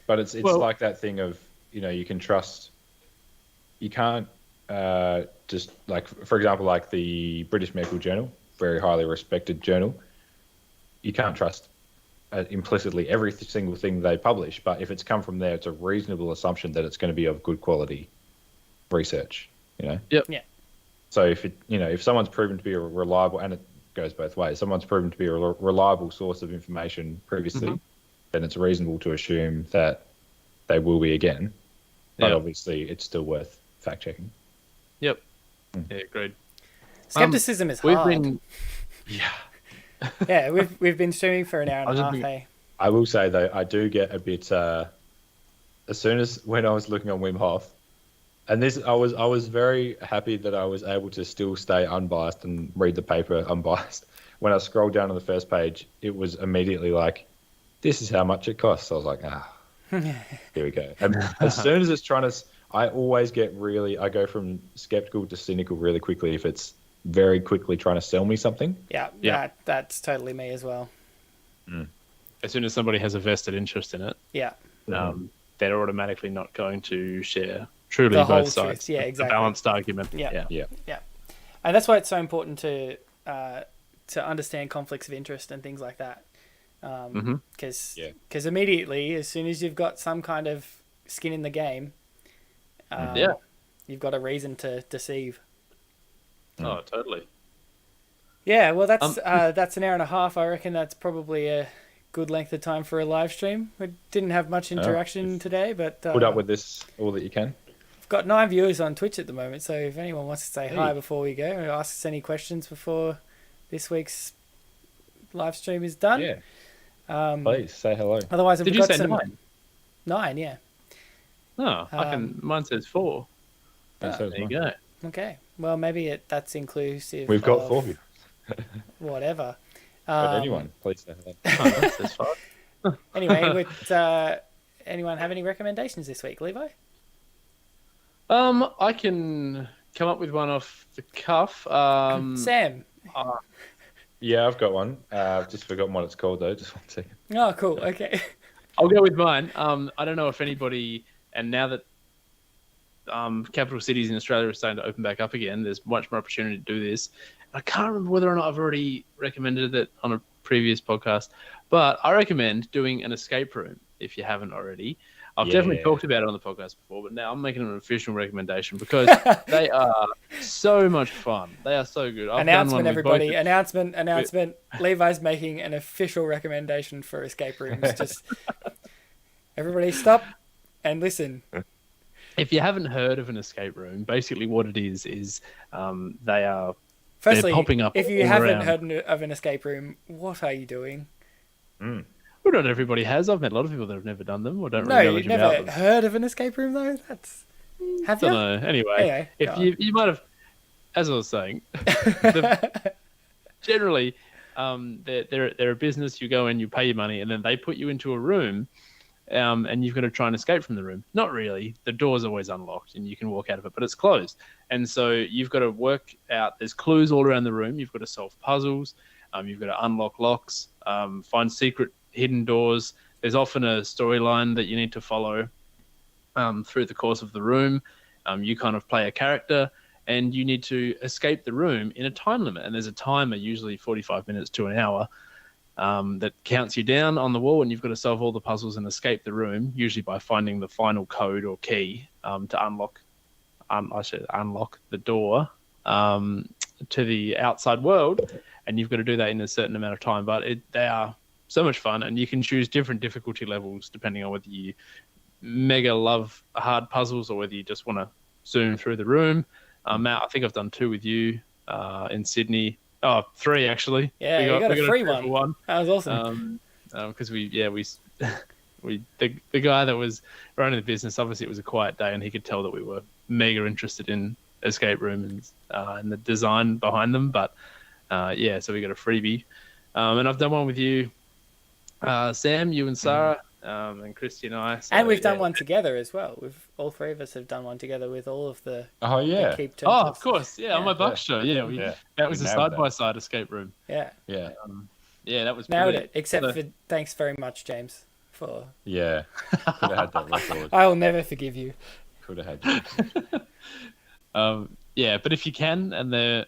But it's Well- like that thing of, you can trust. You can't just, like, for example, like the British Medical Journal, very highly respected journal. You can't trust implicitly every single thing they publish, but if it's come from there, it's a reasonable assumption that it's going to be of good quality research. Yep. Yeah. So if someone's proven to be a reliable, and it goes both ways, someone's proven to be a reliable source of information previously, then it's reasonable to assume that they will be again. But obviously, it's still worth fact checking. Yep. Yeah, agreed. skepticism is We've hard. been Yeah, we've been streaming for an hour and a half. Hey, I will say though, I do get a bit. As soon as when I was looking on Wim Hof, and this, I was very happy that I was able to still stay unbiased and read the paper unbiased. When I scrolled down to the first page, it was immediately like, "This is how much it costs." I was like, here we go. And as soon as it's trying to, I always I go from skeptical to cynical really quickly if it's very quickly trying to sell me something. yeah, that's totally me as well. As soon as somebody has a vested interest in it, Yeah, they're automatically not going to share truly The whole both sides. truth. Yeah, A exactly. balanced argument. Yeah. Yeah. and that's why it's so important to understand conflicts of interest and things like that. Because immediately, as soon as you've got some kind of skin in the game, you've got a reason to deceive. Oh, totally. Yeah, well, that's an hour and a half. I reckon that's probably a good length of time for a live stream. We didn't have much interaction today, but Put up with this all that you can. we've got 9 viewers on Twitch at the moment, so if anyone wants to say hi before we go, or ask us any questions before this week's live stream is done. Yeah. Please say hello. Otherwise, Did we've you got say some 9? 9, yeah. No, mine says 4. There you go. Okay. Well, maybe that's inclusive. We've got of 4 viewers. whatever. But anyone, please say hello. Oh, that says 5. Anyway, with anyone have any recommendations this week, Levi? I can come up with one off the cuff. Sam. Yeah, I've got one. I've just forgotten what it's called though. Just one second. Oh, cool. Okay. I'll go with mine. I don't know if anybody, and now that capital cities in Australia are starting to open back up again, there's much more opportunity to do this. I can't remember whether or not I've already recommended it on a previous podcast, but I recommend doing an escape room if you haven't already. I've definitely talked about it on the podcast before, but now I'm making an official recommendation because they are so much fun. They are so good. I've done one Announcement, with everybody. both Announcement. Levi's making an official recommendation for escape rooms. Just everybody stop and listen. If you haven't heard of an escape room, basically what it is they are Firstly, popping up if you all haven't around. heard of an escape room, what are you doing? Well, not everybody has. I've met a lot of people that have never done them or don't No, really know you've much about never them. heard of an escape room though. Have you? Don't know. Anyway, Anyway, if go you might have, as I was saying, generally, they're a business. You go in, you pay your money, and then they put you into a room, and you've got to try and escape from the room. Not really. The door's always unlocked, and you can walk out of it, but it's closed. And so you've got to work out. There's clues all around the room. You've got to solve puzzles. You've got to unlock locks, find secret hidden doors. There's often a storyline that you need to follow. through the course of the room. You kind of play a character, and you need to escape the room in a time limit. And there's a timer, usually 45 minutes to an hour, that counts you down on the wall, and you've got to solve all the puzzles and escape the room, usually by finding the final code or key to unlock the door to the outside world. And you've got to do that in a certain amount of time. But they are so much fun, and you can choose different difficulty levels depending on whether you mega love hard puzzles or whether you just want to zoom through the room. Matt, I think I've done 2 with you in Sydney. Oh, 3 actually. Yeah, you got a free one. That was awesome. Because the guy that was running the business, obviously it was a quiet day, and he could tell that we were mega interested in escape rooms and the design behind them. But so we got a freebie, and I've done one with you, Sam, you and Sarah, and Christy and I. So, and we've done one together as well. All 3 of us have done one together with all of the. Oh yeah. The keep oh, of course, yeah, on my Buck show, that was a side-by-side escape room. Yeah. Yeah. That was nailed brilliant. it. Except for thanks very much, James, for. Yeah. Could have had that record. I will never forgive you. Could have had. But if you can, and they're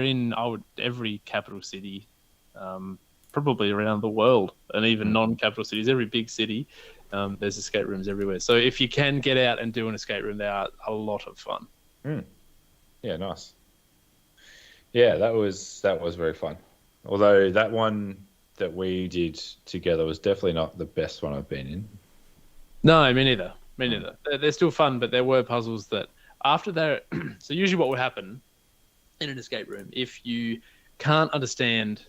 in every capital city, probably around the world, and even non-capital cities, every big city, there's escape rooms everywhere. So if you can get out and do an escape room, they are a lot of fun. Yeah, nice. Yeah, that was very fun. Although that one that we did together was definitely not the best one I've been in. No, me neither. They're still fun, but there were puzzles that after they're... So usually what would happen in an escape room, if you can't understand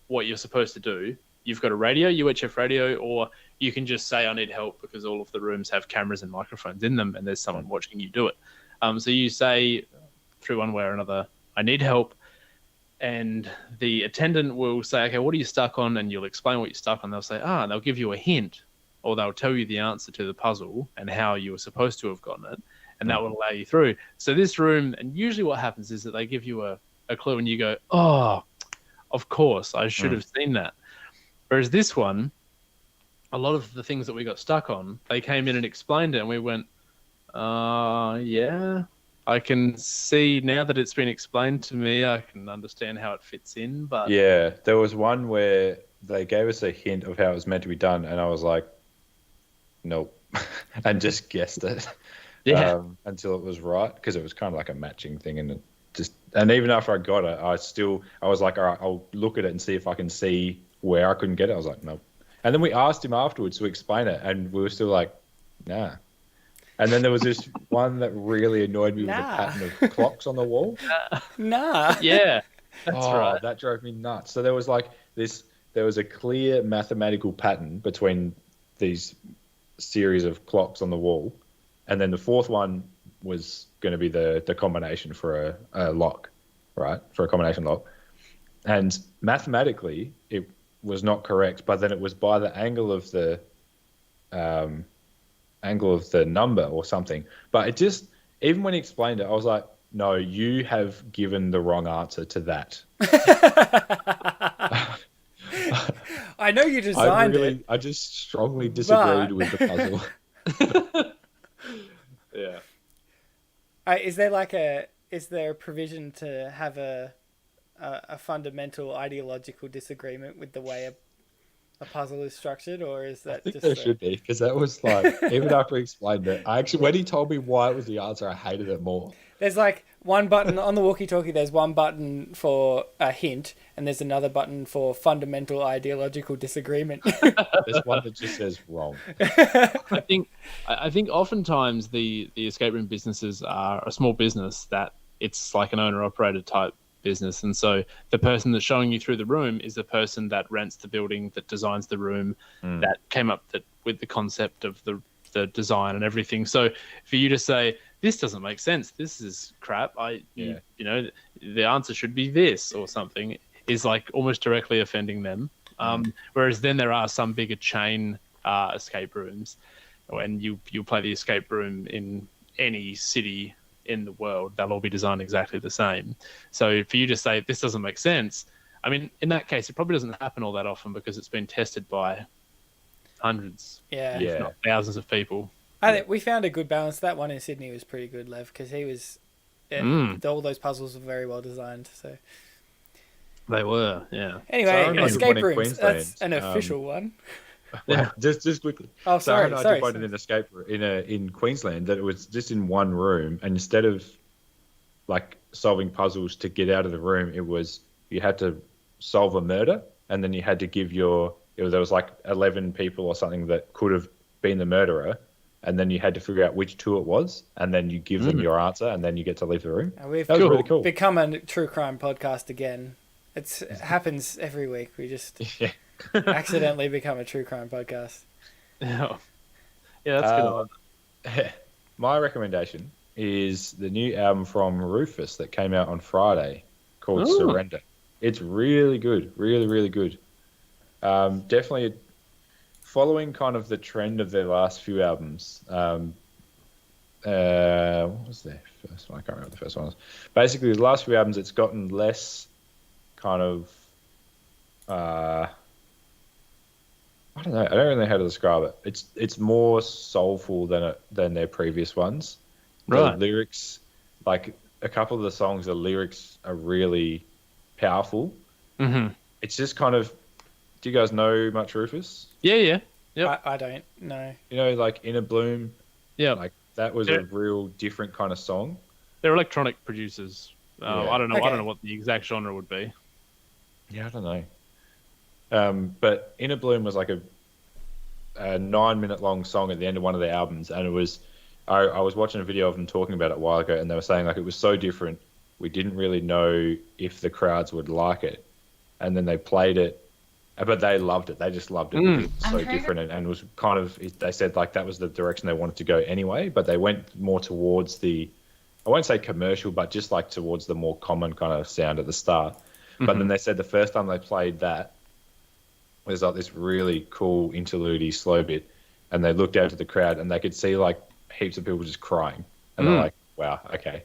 what you're supposed to do, you've got a radio, UHF radio, or you can just say, I need help, because all of the rooms have cameras and microphones in them, and there's someone watching you do it. So you say, through one way or another, I need help, and the attendant will say, okay, what are you stuck on? And you'll explain what you're stuck on. They'll say, and they'll give you a hint, or they'll tell you the answer to the puzzle and how you were supposed to have gotten it, and that will allow you through. So this room, and usually what happens is that they give you a clue, and you go, oh, of course, I should have seen that. Whereas this one, a lot of the things that we got stuck on, they came in and explained it, and we went, yeah, I can see now that it's been explained to me, I can understand how it fits in. But yeah, there was one where they gave us a hint of how it was meant to be done, and I was like, nope, and just guessed it. Until it was right, because it was kind of like a matching thing, and even after I got it, I was like, all right, I'll look at it and see if I can see where I couldn't get it. I was like, nope. And then we asked him afterwards to explain it, and we were still like, nah. And then there was this one that really annoyed me with the pattern of clocks on the wall. Nah. Yeah, that's right. That drove me nuts. So there was like this, there was a clear mathematical pattern between these series of clocks on the wall. And then the fourth one was going to be the combination for a lock, right? For a combination lock. And mathematically, it was not correct, but then it was by the angle of the number or something. But it just, even when he explained it, I was like, no, you have given the wrong answer to that. I know you designed it. I just strongly disagreed with the puzzle. Yeah. Is there a provision to have a fundamental ideological disagreement with the way a puzzle is structured, or is that I think there should be, because that was like, even after he explained it, when he told me why it was the answer, I hated it more. There's like one button on the walkie-talkie. There's one button for a hint, and there's another button for fundamental ideological disagreement. There's one that just says wrong. I think oftentimes the escape room businesses are a small business that it's like an owner-operator type business, and so the person that's showing you through the room is the person that rents the building, that designs the room, that came up with the concept of the design and everything. So for you to say, this doesn't make sense, this is crap, you know, the answer should be this or something, is like almost directly offending them. Whereas then there are some bigger chain escape rooms, and you play the escape room in any city in the world, they'll all be designed exactly the same. So for you to say this doesn't make sense, I mean, in that case, it probably doesn't happen all that often, because it's been tested by hundreds, if not thousands of people. I think we found a good balance. That one in Sydney was pretty good, Lev, because he was. All those puzzles were very well designed. So They were, yeah. anyway, So I know escape in rooms. Queensland, That's an official one. Yeah. just quickly. Oh, So I sorry, know I sorry. did find in an escape in Queensland that it was just in one room, and instead of like solving puzzles to get out of the room, it was you had to solve a murder, and then you had to give there was like 11 people or something that could have been the murderer, and then you had to figure out which two it was, and then you give them your answer, and then you get to leave the room. And we've That was really cool. become a true crime podcast again. It happens every week. We just Yeah. accidentally become a true crime podcast. Yeah, that's good. My recommendation is the new album from Rufus that came out on Friday called Surrender. It's really good, really, really good. Definitely following kind of the trend of their last few albums. What was their first one? I can't remember what the first one was. Basically, the last few albums, it's gotten less kind of... I don't know. I don't really know how to describe it. It's more soulful than their previous ones. Right. The lyrics, like a couple of the songs, the lyrics are really powerful. Mm-hmm. It's just kind of. Do you guys know much Rufus? Yeah. Yep. I don't know. You know, like Inner Bloom. Yeah. Like that was a real different kind of song. They're electronic producers. Yeah. I don't know. Okay. I don't know what the exact genre would be. Yeah, I don't know. But Inner Bloom was like a 9-minute long song at the end of one of their albums, and it was. I was watching a video of them talking about it a while ago, and they were saying like it was so different. We didn't really know if the crowds would like it, and then they played it, but they loved it. They just loved it. Because it was so different, and it was kind of. They said like that was the direction they wanted to go anyway, but they went more towards the. I won't say commercial, but just like towards the more common kind of sound at the start. But then they said the first time they played that, there's like this really cool interlude slow bit, and they looked out to the crowd and they could see like heaps of people just crying, and they're like, "Wow, okay,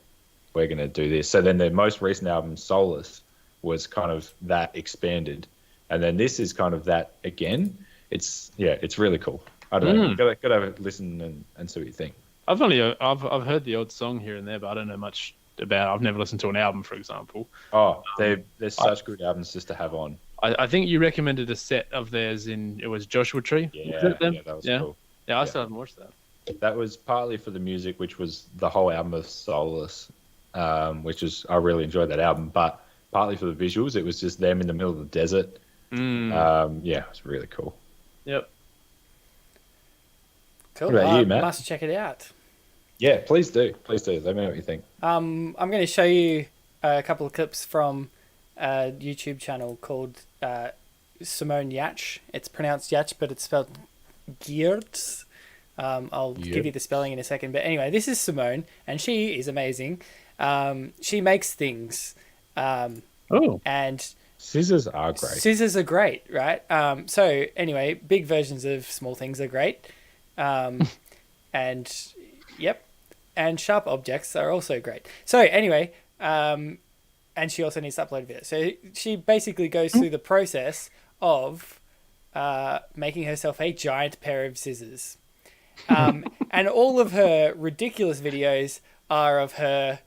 we're gonna do this." So then their most recent album, Solace, was kind of that expanded, and then this is kind of that again. It's really cool. I don't know, gotta have a listen and see what you think. I've heard the odd song here and there, but I don't know much about. I've never listened to an album, for example. Oh, they're such good albums just to have on. I think you recommended a set of theirs it was Joshua Tree. Yeah, Was it them? yeah, that was Yeah. cool. Yeah, I still haven't watched that. That was partly for the music, which was the whole album of Solace, which is I really enjoyed that album. But partly for the visuals, it was just them in the middle of the desert. Yeah, it was really cool. Yep. Cool. What about you, Matt? Must check it out. Yeah, please do. Please do. Let me know what you think. I'm going to show you a couple of clips from a YouTube channel called Simone Yach. It's pronounced Yach, but it's spelled Geertz. I'll give you the spelling in a second. But anyway, this is Simone, and she is amazing. She makes things. And scissors are great. Scissors are great, right? So anyway, big versions of small things are great. And yep. And sharp objects are also great. So anyway, and she also needs to upload a video. So she basically goes through the process of making herself a giant pair of scissors. And all of her ridiculous videos are of her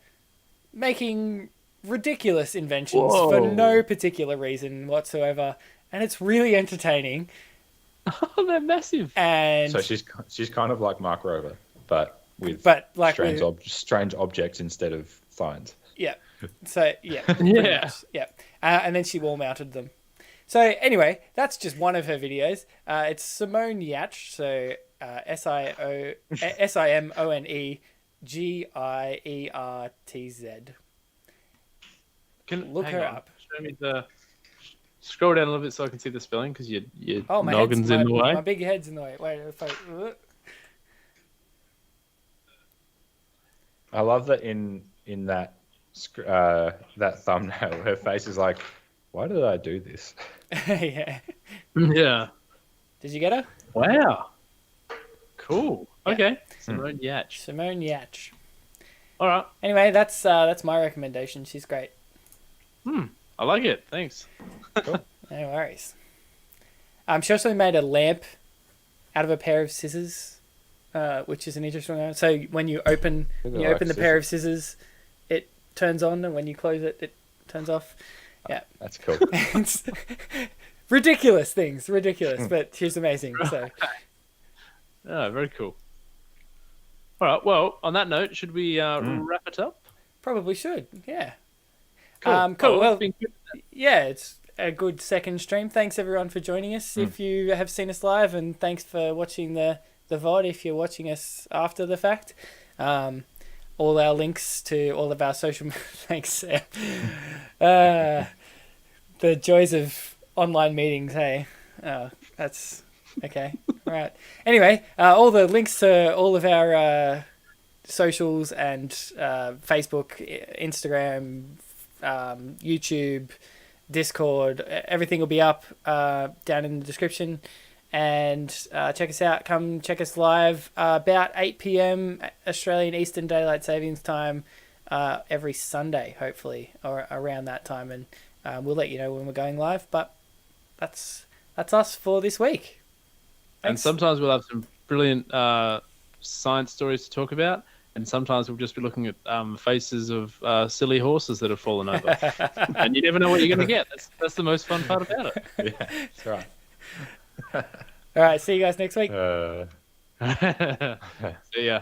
making ridiculous inventions for no particular reason whatsoever. And it's really entertaining. Oh, they're massive. And so she's kind of like Mark Rover, but with strange objects instead of signs. Yeah. So yeah. Yeah. Yeah. And then she wall mounted them. So anyway, that's just one of her videos. It's Simone Yach. So SimoneGiertz. Look her up. Show me scroll down a little bit so I can see the spelling because your my noggin's in the way. My big head's in the way. Wait, I love that in that that thumbnail, her face is like, "Why did I do this?" Yeah. Yeah. Did you get her? Wow. Cool. Yeah. Okay. Simone Yach. Simone Yach. All right. Anyway, that's my recommendation. She's great. I like it. Thanks. Cool. No worries. She also made a lamp out of a pair of scissors. which is an interesting one. So when you open the pair of scissors, it turns on, and when you close it, it turns off. Yeah, That's cool. it's ridiculous things, but she's amazing. So Oh, very cool. All right. Well, on that note, should we wrap it up? probably should. Yeah. Cool. Cool. Oh, Well, it's been good. yeah, it's a good second stream. Thanks everyone for joining us. If you have seen us live, and thanks for watching the VOD if you're watching us after the fact. All our links to all of our social thanks. The joys of online meetings, hey. That's okay. All right. Anyway, all the links to all of our socials and Facebook, Instagram, YouTube, Discord, everything will be up down in the description. And check us out. Come check us live about 8 p.m. Australian Eastern Daylight Savings Time every Sunday, hopefully, or around that time. And we'll let you know when we're going live. But that's us for this week. And Thanks. sometimes we'll have some brilliant science stories to talk about, and sometimes we'll just be looking at faces of silly horses that have fallen over. And you never know what you're going to get. That's the most fun part about it. Yeah, that's right. All right. See you guys next week. See ya.